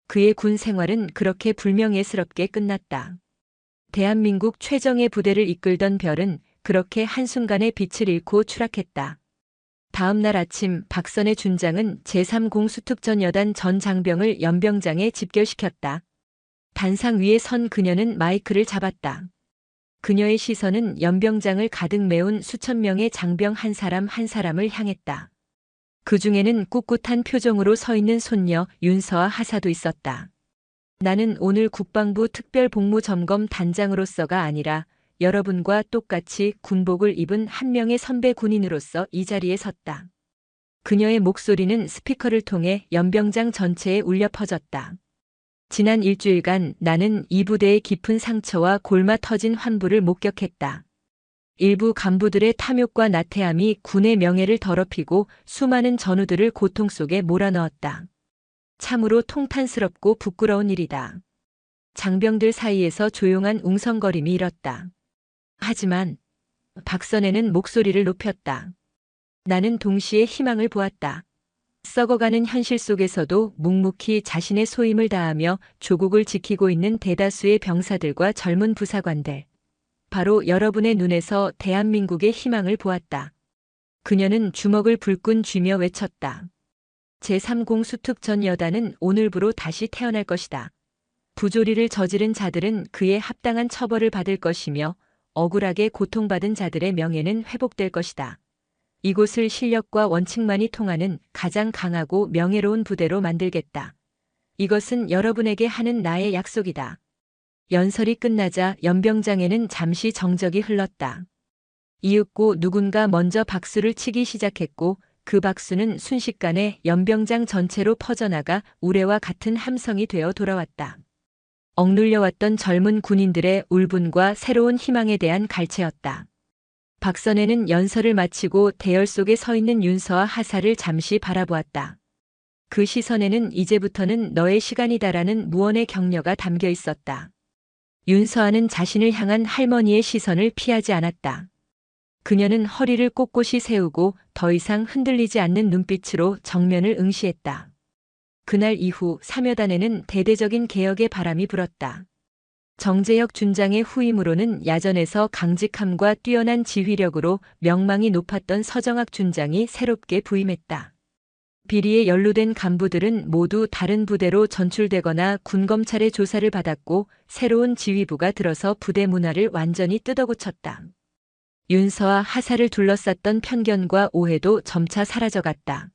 그의 군 생활은 그렇게 불명예스럽게 끝났다. 대한민국 최정예 부대를 이끌던 별은 그렇게 한순간에 빛을 잃고 추락했다. 다음 날 아침 박선의 준장은 제3공수특 전 여단 전 장병을 연병장에 집결시켰다. 단상 위에 선 그녀는 마이크를 잡았다. 그녀의 시선은 연병장을 가득 메운 수천 명의 장병 한 사람 한 사람을 향했다. 그 중에는 꿋꿋한 표정으로 서 있는 손녀 윤서와 하사도 있었다. 나는 오늘 국방부 특별복무점검 단장으로서가 아니라 여러분과 똑같이 군복을 입은 한 명의 선배 군인으로서 이 자리에 섰다. 그녀의 목소리는 스피커를 통해 연병장 전체에 울려 퍼졌다. 지난 일주일간 나는 이 부대의 깊은 상처와 골마 터진 환부를 목격했다. 일부 간부들의 탐욕과 나태함이 군의 명예를 더럽히고 수많은 전우들을 고통 속에 몰아넣었다. 참으로 통탄스럽고 부끄러운 일이다. 장병들 사이에서 조용한 웅성거림이 일었다. 하지만 박선혜는 목소리를 높였다. 나는 동시에 희망을 보았다. 썩어가는 현실 속에서도 묵묵히 자신의 소임을 다하며 조국을 지키고 있는 대다수의 병사들과 젊은 부사관들. 바로 여러분의 눈에서 대한민국의 희망을 보았다. 그녀는 주먹을 불끈 쥐며 외쳤다. 제3공수특 전 여단은 오늘부로 다시 태어날 것이다. 부조리를 저지른 자들은 그에 합당한 처벌을 받을 것이며 억울하게 고통받은 자들의 명예는 회복될 것이다. 이곳을 실력과 원칙만이 통하는 가장 강하고 명예로운 부대로 만들겠다. 이것은 여러분에게 하는 나의 약속이다. 연설이 끝나자 연병장에는 잠시 정적이 흘렀다. 이윽고 누군가 먼저 박수를 치기 시작했고 그 박수는 순식간에 연병장 전체로 퍼져나가 우레와 같은 함성이 되어 돌아왔다. 억눌려왔던 젊은 군인들의 울분과 새로운 희망에 대한 갈채였다. 박선혜는 연설을 마치고 대열 속에 서 있는 윤서와 하사를 잠시 바라보았다. 그 시선에는 이제부터는 너의 시간이다라는 무언의 격려가 담겨 있었다. 윤서아는 자신을 향한 할머니의 시선을 피하지 않았다. 그녀는 허리를 꼿꼿이 세우고 더 이상 흔들리지 않는 눈빛으로 정면을 응시했다. 그날 이후 삼여단에는 대대적인 개혁의 바람이 불었다. 정재혁 준장의 후임으로는 야전에서 강직함과 뛰어난 지휘력으로 명망이 높았던 서정학 준장이 새롭게 부임했다. 비리에 연루된 간부들은 모두 다른 부대로 전출되거나 군검찰의 조사를 받았고 새로운 지휘부가 들어서 부대 문화를 완전히 뜯어고쳤다. 윤서와 하사를 둘러쌌던 편견과 오해도 점차 사라져갔다.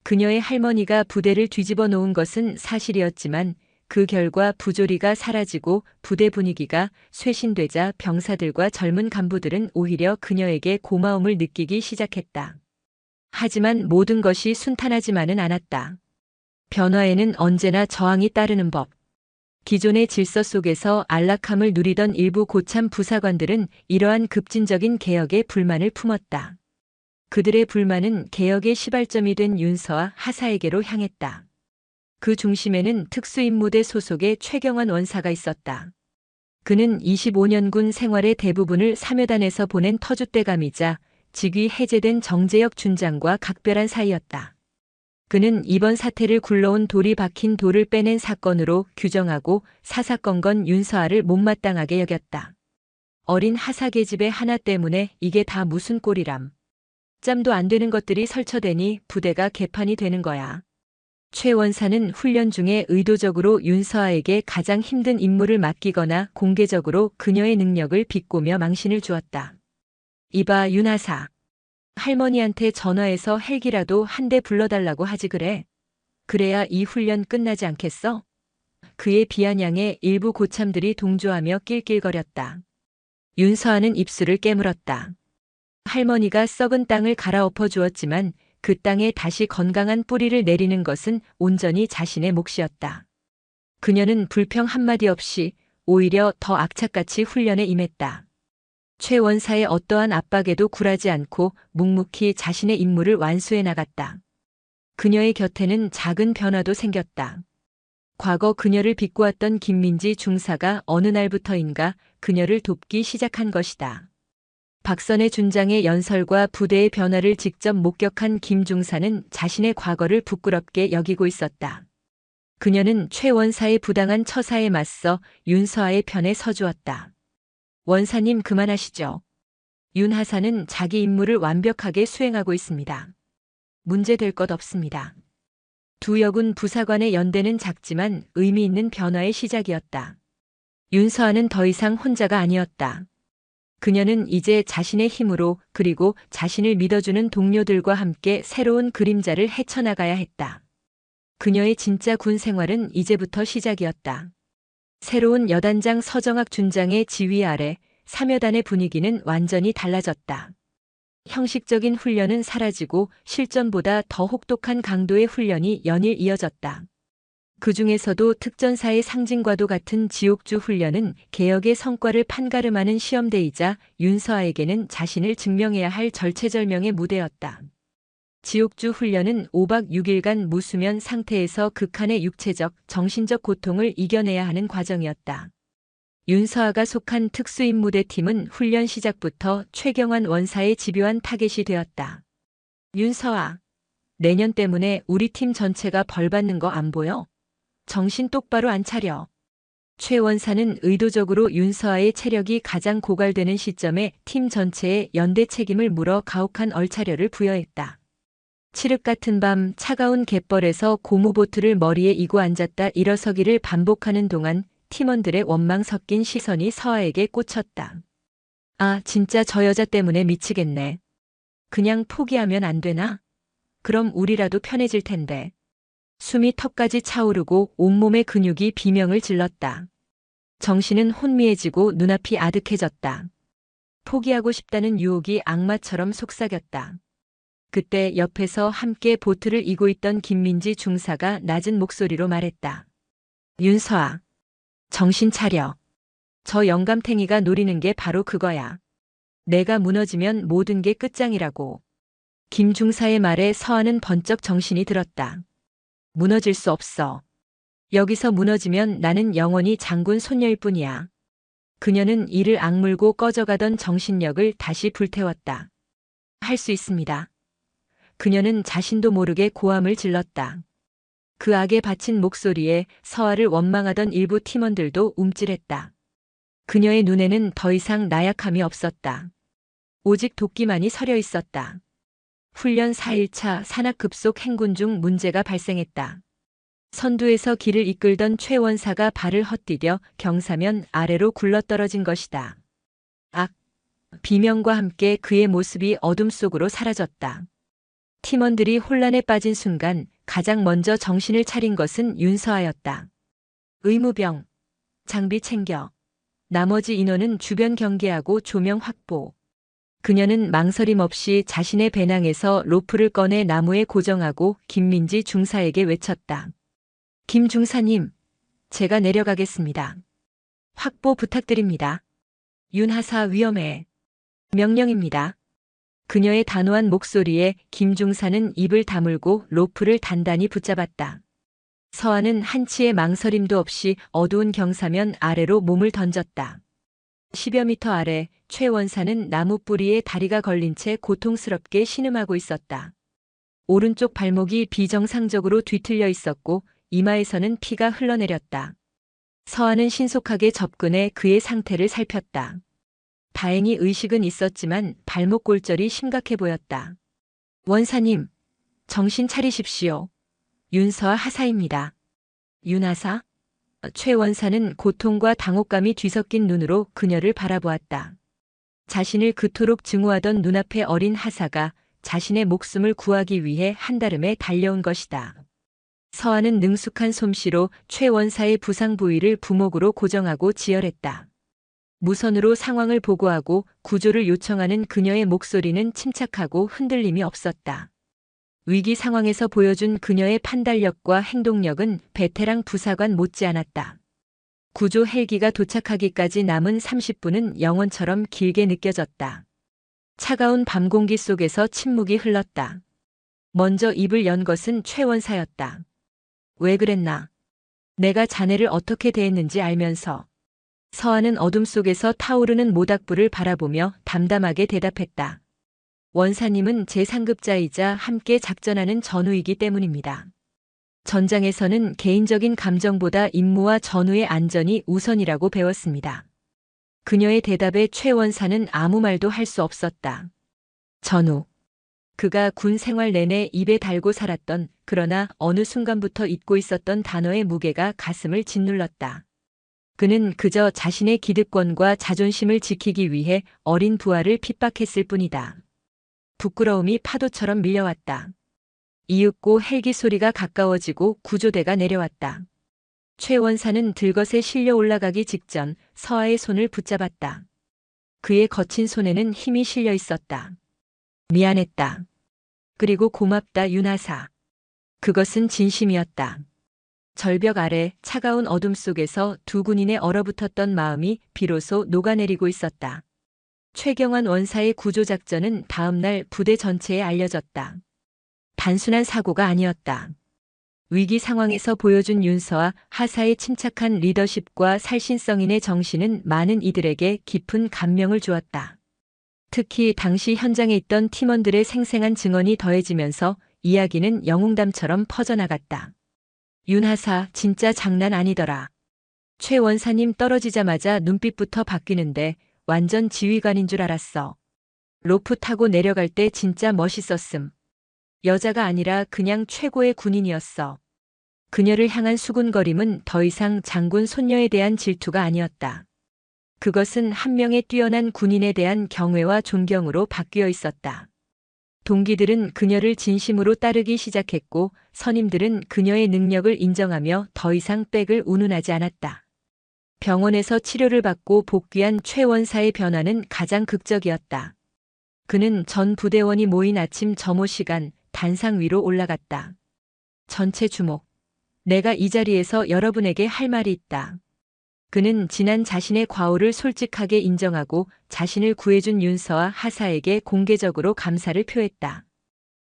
그녀의 할머니가 부대를 뒤집어 놓은 것은 사실이었지만 그 결과 부조리가 사라지고 부대 분위기가 쇄신되자 병사들과 젊은 간부들은 오히려 그녀에게 고마움을 느끼기 시작했다. 하지만 모든 것이 순탄하지만은 않았다. 변화에는 언제나 저항이 따르는 법. 기존의 질서 속에서 안락함을 누리던 일부 고참 부사관들은 이러한 급진적인 개혁에 불만을 품었다. 그들의 불만은 개혁의 시발점이 된 윤서와 하사에게로 향했다. 그 중심에는 특수임무대 소속의 최경환 원사가 있었다. 그는 25년군 생활의 대부분을 삼여단에서 보낸 터줏대감이자 직위 해제된 정재혁 준장과 각별한 사이였다. 그는 이번 사태를 굴러온 돌이 박힌 돌을 빼낸 사건으로 규정하고 사사건건 윤서아를 못마땅하게 여겼다. 어린 하사 계집의 하나 때문에 이게 다 무슨 꼴이람. 짬도 안 되는 것들이 설쳐대니 부대가 개판이 되는 거야. 최 원사는 훈련 중에 의도적으로 윤서아에게 가장 힘든 임무를 맡기거나 공개적으로 그녀의 능력을 비꼬며 망신을 주었다. 이봐 윤하사. 할머니한테 전화해서 헬기라도 한 대 불러달라고 하지 그래. 그래야 이 훈련 끝나지 않겠어? 그의 비아냥에 일부 고참들이 동조하며 낄낄거렸다. 윤서아는 입술을 깨물었다. 할머니가 썩은 땅을 갈아엎어 주었지만 그 땅에 다시 건강한 뿌리를 내리는 것은 온전히 자신의 몫이었다. 그녀는 불평 한마디 없이 오히려 더 악착같이 훈련에 임했다. 최 원사의 어떠한 압박에도 굴하지 않고 묵묵히 자신의 임무를 완수해 나갔다. 그녀의 곁에는 작은 변화도 생겼다. 과거 그녀를 비꼬았던 김민지 중사가 어느 날부터인가 그녀를 돕기 시작한 것이다. 박선의 준장의 연설과 부대의 변화를 직접 목격한 김 중사는 자신의 과거를 부끄럽게 여기고 있었다. 그녀는 최 원사의 부당한 처사에 맞서 윤서아의 편에 서주었다. 원사님 그만하시죠. 윤 하사는 자기 임무를 완벽하게 수행하고 있습니다. 문제될 것 없습니다. 두 여군 부사관의 연대는 작지만 의미 있는 변화의 시작이었다. 윤서아는 더 이상 혼자가 아니었다. 그녀는 이제 자신의 힘으로 그리고 자신을 믿어주는 동료들과 함께 새로운 그림자를 헤쳐나가야 했다. 그녀의 진짜 군 생활은 이제부터 시작이었다. 새로운 여단장 서정학 준장의 지휘 아래 삼여단의 분위기는 완전히 달라졌다. 형식적인 훈련은 사라지고 실전보다 더 혹독한 강도의 훈련이 연일 이어졌다. 그 중에서도 특전사의 상징과도 같은 지옥주 훈련은 개혁의 성과를 판가름하는 시험대이자 윤서아에게는 자신을 증명해야 할 절체절명의 무대였다. 지옥주 훈련은 5박 6일간 무수면 상태에서 극한의 육체적, 정신적 고통을 이겨내야 하는 과정이었다. 윤서아가 속한 특수임무대 팀은 훈련 시작부터 최경환 원사의 집요한 타겟이 되었다. 윤서아, 내년 때문에 우리 팀 전체가 벌받는 거 안 보여? 정신 똑바로 안 차려. 최 원사는 의도적으로 윤서아의 체력이 가장 고갈되는 시점에 팀 전체에 연대 책임을 물어 가혹한 얼차려를 부여했다. 칠흑 같은 밤 차가운 갯벌에서 고무보트를 머리에 이고 앉았다 일어서기를 반복하는 동안 팀원들의 원망 섞인 시선이 서아에게 꽂혔다. 아, 진짜 저 여자 때문에 미치겠네. 그냥 포기하면 안 되나? 그럼 우리라도 편해질 텐데. 숨이 턱까지 차오르고 온몸의 근육이 비명을 질렀다. 정신은 혼미해지고 눈앞이 아득해졌다. 포기하고 싶다는 유혹이 악마처럼 속삭였다. 그때 옆에서 함께 보트를 이고 있던 김민지 중사가 낮은 목소리로 말했다. 윤서아, 정신 차려. 저 영감탱이가 노리는 게 바로 그거야. 내가 무너지면 모든 게 끝장이라고. 김 중사의 말에 서아는 번쩍 정신이 들었다. 무너질 수 없어. 여기서 무너지면 나는 영원히 장군 손녀일 뿐이야. 그녀는 이를 악물고 꺼져가던 정신력을 다시 불태웠다. 할 수 있습니다. 그녀는 자신도 모르게 고함을 질렀다. 그 악에 바친 목소리에 서아를 원망하던 일부 팀원들도 움찔했다. 그녀의 눈에는 더 이상 나약함이 없었다. 오직 도끼만이 서려 있었다. 훈련 4일차 산악급속 행군 중 문제가 발생했다. 선두에서 길을 이끌던 최 원사가 발을 헛디뎌 경사면 아래로 굴러떨어진 것이다. 악! 비명과 함께 그의 모습이 어둠 속으로 사라졌다. 팀원들이 혼란에 빠진 순간 가장 먼저 정신을 차린 것은 윤서아였다. 의무병, 장비 챙겨. 나머지 인원은 주변 경계하고 조명 확보. 그녀는 망설임 없이 자신의 배낭에서 로프를 꺼내 나무에 고정하고 김민지 중사에게 외쳤다. 김 중사님, 제가 내려가겠습니다. 확보 부탁드립니다. 윤 하사 위험해. 명령입니다. 그녀의 단호한 목소리에 김 중사는 입을 다물고 로프를 단단히 붙잡았다. 서아는 한치의 망설임도 없이 어두운 경사면 아래로 몸을 던졌다. 10여 미터 아래 최 원사는 나무 뿌리에 다리가 걸린 채 고통스럽게 신음하고 있었다. 오른쪽 발목이 비정상적으로 뒤틀려 있었고 이마에서는 피가 흘러내렸다. 서아는 신속하게 접근해 그의 상태를 살폈다. 다행히 의식은 있었지만 발목 골절이 심각해 보였다. 원사님, 정신 차리십시오. 윤서아 하사입니다. 윤 하사? 최 원사는 고통과 당혹감이 뒤섞인 눈으로 그녀를 바라보았다. 자신을 그토록 증오하던 눈앞의 어린 하사가 자신의 목숨을 구하기 위해 한달음에 달려온 것이다. 서아는 능숙한 솜씨로 최 원사의 부상 부위를 부목으로 고정하고 지혈했다. 무선으로 상황을 보고하고 구조를 요청하는 그녀의 목소리는 침착하고 흔들림이 없었다. 위기 상황에서 보여준 그녀의 판단력과 행동력은 베테랑 부사관 못지않았다. 구조 헬기가 도착하기까지 남은 30분은 영원처럼 길게 느껴졌다. 차가운 밤 공기 속에서 침묵이 흘렀다. 먼저 입을 연 것은 최 원사였다. 왜 그랬나? 내가 자네를 어떻게 대했는지 알면서. 서하는 어둠 속에서 타오르는 모닥불을 바라보며 담담하게 대답했다. 원사님은 제 상급자이자 함께 작전하는 전우이기 때문입니다. 전장에서는 개인적인 감정보다 임무와 전우의 안전이 우선이라고 배웠습니다. 그녀의 대답에 최 원사는 아무 말도 할 수 없었다. 전우. 그가 군 생활 내내 입에 달고 살았던, 그러나 어느 순간부터 잊고 있었던 단어의 무게가 가슴을 짓눌렀다. 그는 그저 자신의 기득권과 자존심을 지키기 위해 어린 부하를 핍박했을 뿐이다. 부끄러움이 파도처럼 밀려왔다. 이윽고 헬기 소리가 가까워지고 구조대가 내려왔다. 최 원사는 들것에 실려 올라가기 직전 서하의 손을 붙잡았다. 그의 거친 손에는 힘이 실려 있었다. 미안했다. 그리고 고맙다 윤하사. 그것은 진심이었다. 절벽 아래 차가운 어둠 속에서 두 군인의 얼어붙었던 마음이 비로소 녹아내리고 있었다. 최경환 원사의 구조작전은 다음날 부대 전체에 알려졌다. 단순한 사고가 아니었다. 위기 상황에서 보여준 윤서와 하사의 침착한 리더십과 살신성인의 정신은 많은 이들에게 깊은 감명을 주었다. 특히 당시 현장에 있던 팀원들의 생생한 증언이 더해지면서 이야기는 영웅담처럼 퍼져나갔다. 윤하사 진짜 장난 아니더라. 최 원사님 떨어지자마자 눈빛부터 바뀌는데 완전 지휘관인 줄 알았어. 로프 타고 내려갈 때 진짜 멋있었음. 여자가 아니라 그냥 최고의 군인이었어. 그녀를 향한 수군거림은 더 이상 장군 손녀에 대한 질투가 아니었다. 그것은 한 명의 뛰어난 군인에 대한 경외와 존경으로 바뀌어 있었다. 동기들은 그녀를 진심으로 따르기 시작했고 선임들은 그녀의 능력을 인정하며 더 이상 백을 운운하지 않았다. 병원에서 치료를 받고 복귀한 최 원사의 변화는 가장 극적이었다. 그는 전 부대원이 모인 아침 점호 시간 단상 위로 올라갔다. 전체 주목. 내가 이 자리에서 여러분에게 할 말이 있다. 그는 지난 자신의 과오를 솔직하게 인정하고 자신을 구해준 윤서와 하사에게 공개적으로 감사를 표했다.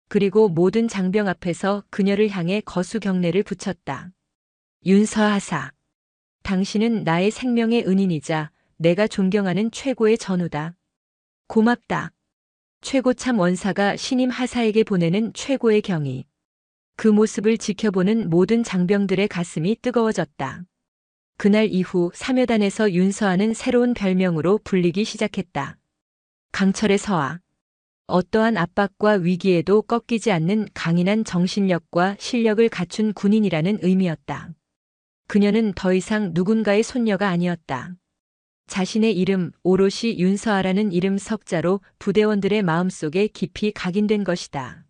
그리고 모든 장병 앞에서 그녀를 향해 거수 경례를 붙였다. 윤서 하사. 당신은 나의 생명의 은인이자 내가 존경하는 최고의 전우다. 고맙다. 최고참 원사가 신임 하사에게 보내는 최고의 경의. 그 모습을 지켜보는 모든 장병들의 가슴이 뜨거워졌다. 그날 이후 사묘단에서 윤서하는 새로운 별명으로 불리기 시작했다. 강철의 서하. 어떠한 압박과 위기에도 꺾이지 않는 강인한 정신력과 실력을 갖춘 군인이라는 의미였다. 그녀는 더 이상 누군가의 손녀가 아니었다. 자신의 이름 오롯이 윤서하라는 이름 석자로 부대원들의 마음속에 깊이 각인된 것이다.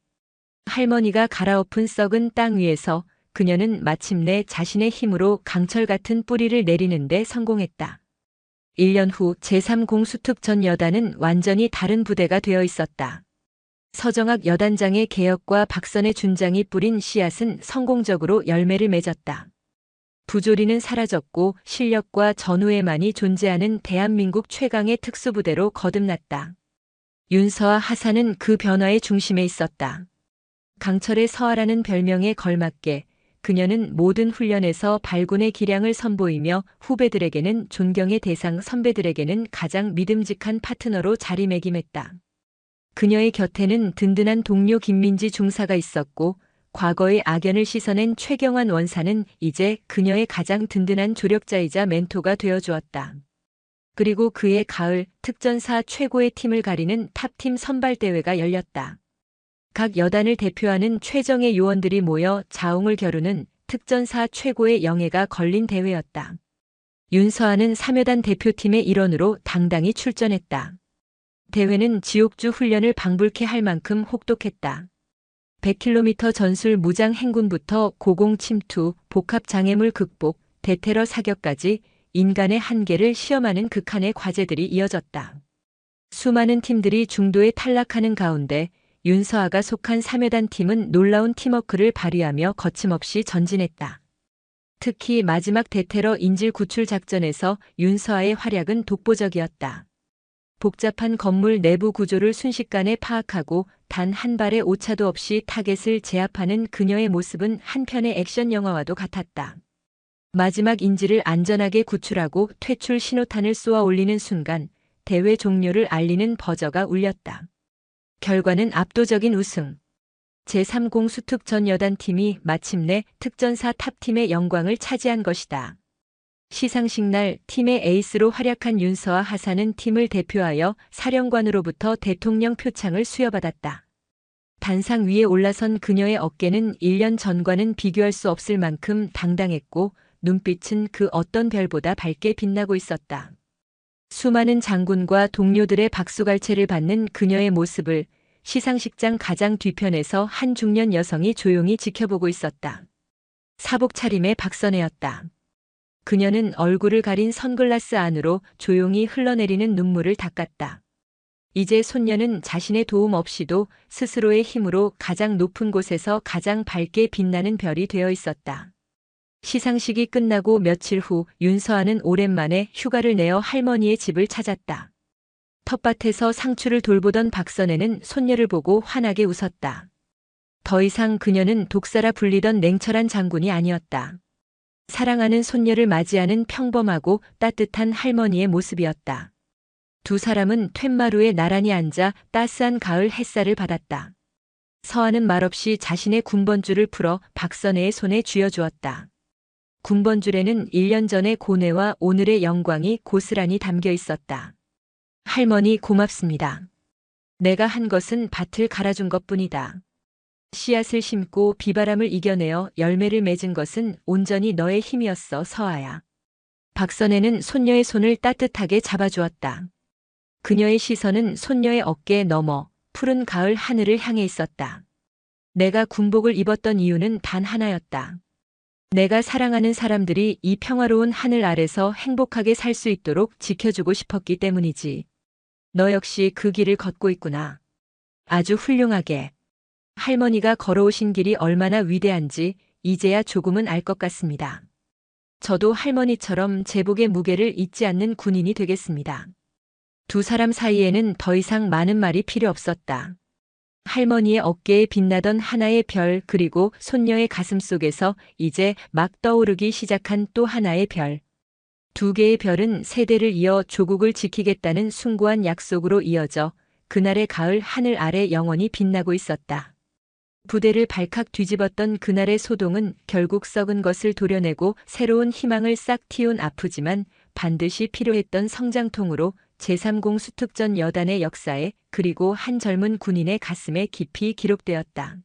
할머니가 갈아엎은 썩은 땅 위에서 그녀는 마침내 자신의 힘으로 강철 같은 뿌리를 내리는데 성공했다. 1년 후 제3공수특전 여단은 완전히 다른 부대가 되어 있었다. 서정학 여단장의 개혁과 박선의 준장이 뿌린 씨앗은 성공적으로 열매를 맺었다. 부조리는 사라졌고 실력과 전우애만이 존재하는 대한민국 최강의 특수부대로 거듭났다. 윤서와 하사는 그 변화의 중심에 있었다. 강철의 서하라는 별명에 걸맞게 그녀는 모든 훈련에서 발군의 기량을 선보이며 후배들에게는 존경의 대상, 선배들에게는 가장 믿음직한 파트너로 자리매김했다. 그녀의 곁에는 든든한 동료 김민지 중사가 있었고 과거의 악연을 씻어낸 최경환 원사는 이제 그녀의 가장 든든한 조력자이자 멘토가 되어주었다. 그리고 그해 가을 특전사 최고의 팀을 가리는 탑팀 선발대회가 열렸다. 각 여단을 대표하는 최정예 요원들이 모여 자웅을 겨루는 특전사 최고의 영예가 걸린 대회였다. 윤서하는 사묘단 대표팀의 일원으로 당당히 출전했다. 대회는 지옥주 훈련을 방불케 할 만큼 혹독했다. 100km 전술 무장 행군부터 고공 침투, 복합 장애물 극복, 대테러 사격까지 인간의 한계를 시험하는 극한의 과제들이 이어졌다. 수많은 팀들이 중도에 탈락하는 가운데 윤서아가 속한 3여단 팀은 놀라운 팀워크를 발휘하며 거침없이 전진했다. 특히 마지막 대테러 인질 구출 작전에서 윤서아의 활약은 독보적이었다. 복잡한 건물 내부 구조를 순식간에 파악하고 단 한 발의 오차도 없이 타겟을 제압하는 그녀의 모습은 한편의 액션 영화와도 같았다. 마지막 인질을 안전하게 구출하고 퇴출 신호탄을 쏘아 올리는 순간 대회 종료를 알리는 버저가 울렸다. 결과는 압도적인 우승. 제30 수특전 여단팀이 마침내 특전사 탑팀의 영광을 차지한 것이다. 시상식 날 팀의 에이스로 활약한 윤서아 하사는 팀을 대표하여 사령관으로부터 대통령 표창을 수여받았다. 단상 위에 올라선 그녀의 어깨는 1년 전과는 비교할 수 없을 만큼 당당했고 눈빛은 그 어떤 별보다 밝게 빛나고 있었다. 수많은 장군과 동료들의 박수갈채를 받는 그녀의 모습을 시상식장 가장 뒤편에서 한 중년 여성이 조용히 지켜보고 있었다. 사복 차림의 박선혜였다. 그녀는 얼굴을 가린 선글라스 안으로 조용히 흘러내리는 눈물을 닦았다. 이제 손녀는 자신의 도움 없이도 스스로의 힘으로 가장 높은 곳에서 가장 밝게 빛나는 별이 되어 있었다. 시상식이 끝나고 며칠 후 윤서아는 오랜만에 휴가를 내어 할머니의 집을 찾았다. 텃밭에서 상추를 돌보던 박선혜는 손녀를 보고 환하게 웃었다. 더 이상 그녀는 독사라 불리던 냉철한 장군이 아니었다. 사랑하는 손녀를 맞이하는 평범하고 따뜻한 할머니의 모습이었다. 두 사람은 툇마루에 나란히 앉아 따스한 가을 햇살을 받았다. 서아는 말없이 자신의 군번줄을 풀어 박선혜의 손에 쥐어주었다. 군번줄에는 1년 전의 고뇌와 오늘의 영광이 고스란히 담겨 있었다. 할머니 고맙습니다. 내가 한 것은 밭을 갈아준 것뿐이다. 씨앗을 심고 비바람을 이겨내어 열매를 맺은 것은 온전히 너의 힘이었어, 서아야. 박선혜는 손녀의 손을 따뜻하게 잡아주었다. 그녀의 시선은 손녀의 어깨에 넘어 푸른 가을 하늘을 향해 있었다. 내가 군복을 입었던 이유는 단 하나였다. 내가 사랑하는 사람들이 이 평화로운 하늘 아래서 행복하게 살 수 있도록 지켜주고 싶었기 때문이지. 너 역시 그 길을 걷고 있구나. 아주 훌륭하게. 할머니가 걸어오신 길이 얼마나 위대한지 이제야 조금은 알 것 같습니다. 저도 할머니처럼 제복의 무게를 잊지 않는 군인이 되겠습니다. 두 사람 사이에는 더 이상 많은 말이 필요 없었다. 할머니의 어깨에 빛나던 하나의 별 그리고 손녀의 가슴 속에서 이제 막 떠오르기 시작한 또 하나의 별. 두 개의 별은 세대를 이어 조국을 지키겠다는 숭고한 약속으로 이어져 그날의 가을 하늘 아래 영원히 빛나고 있었다. 부대를 발칵 뒤집었던 그날의 소동은 결국 썩은 것을 도려내고 새로운 희망을 싹 틔운 아프지만 반드시 필요했던 성장통으로 제30 수특전 여단의 역사에 그리고 한 젊은 군인의 가슴에 깊이 기록되었다.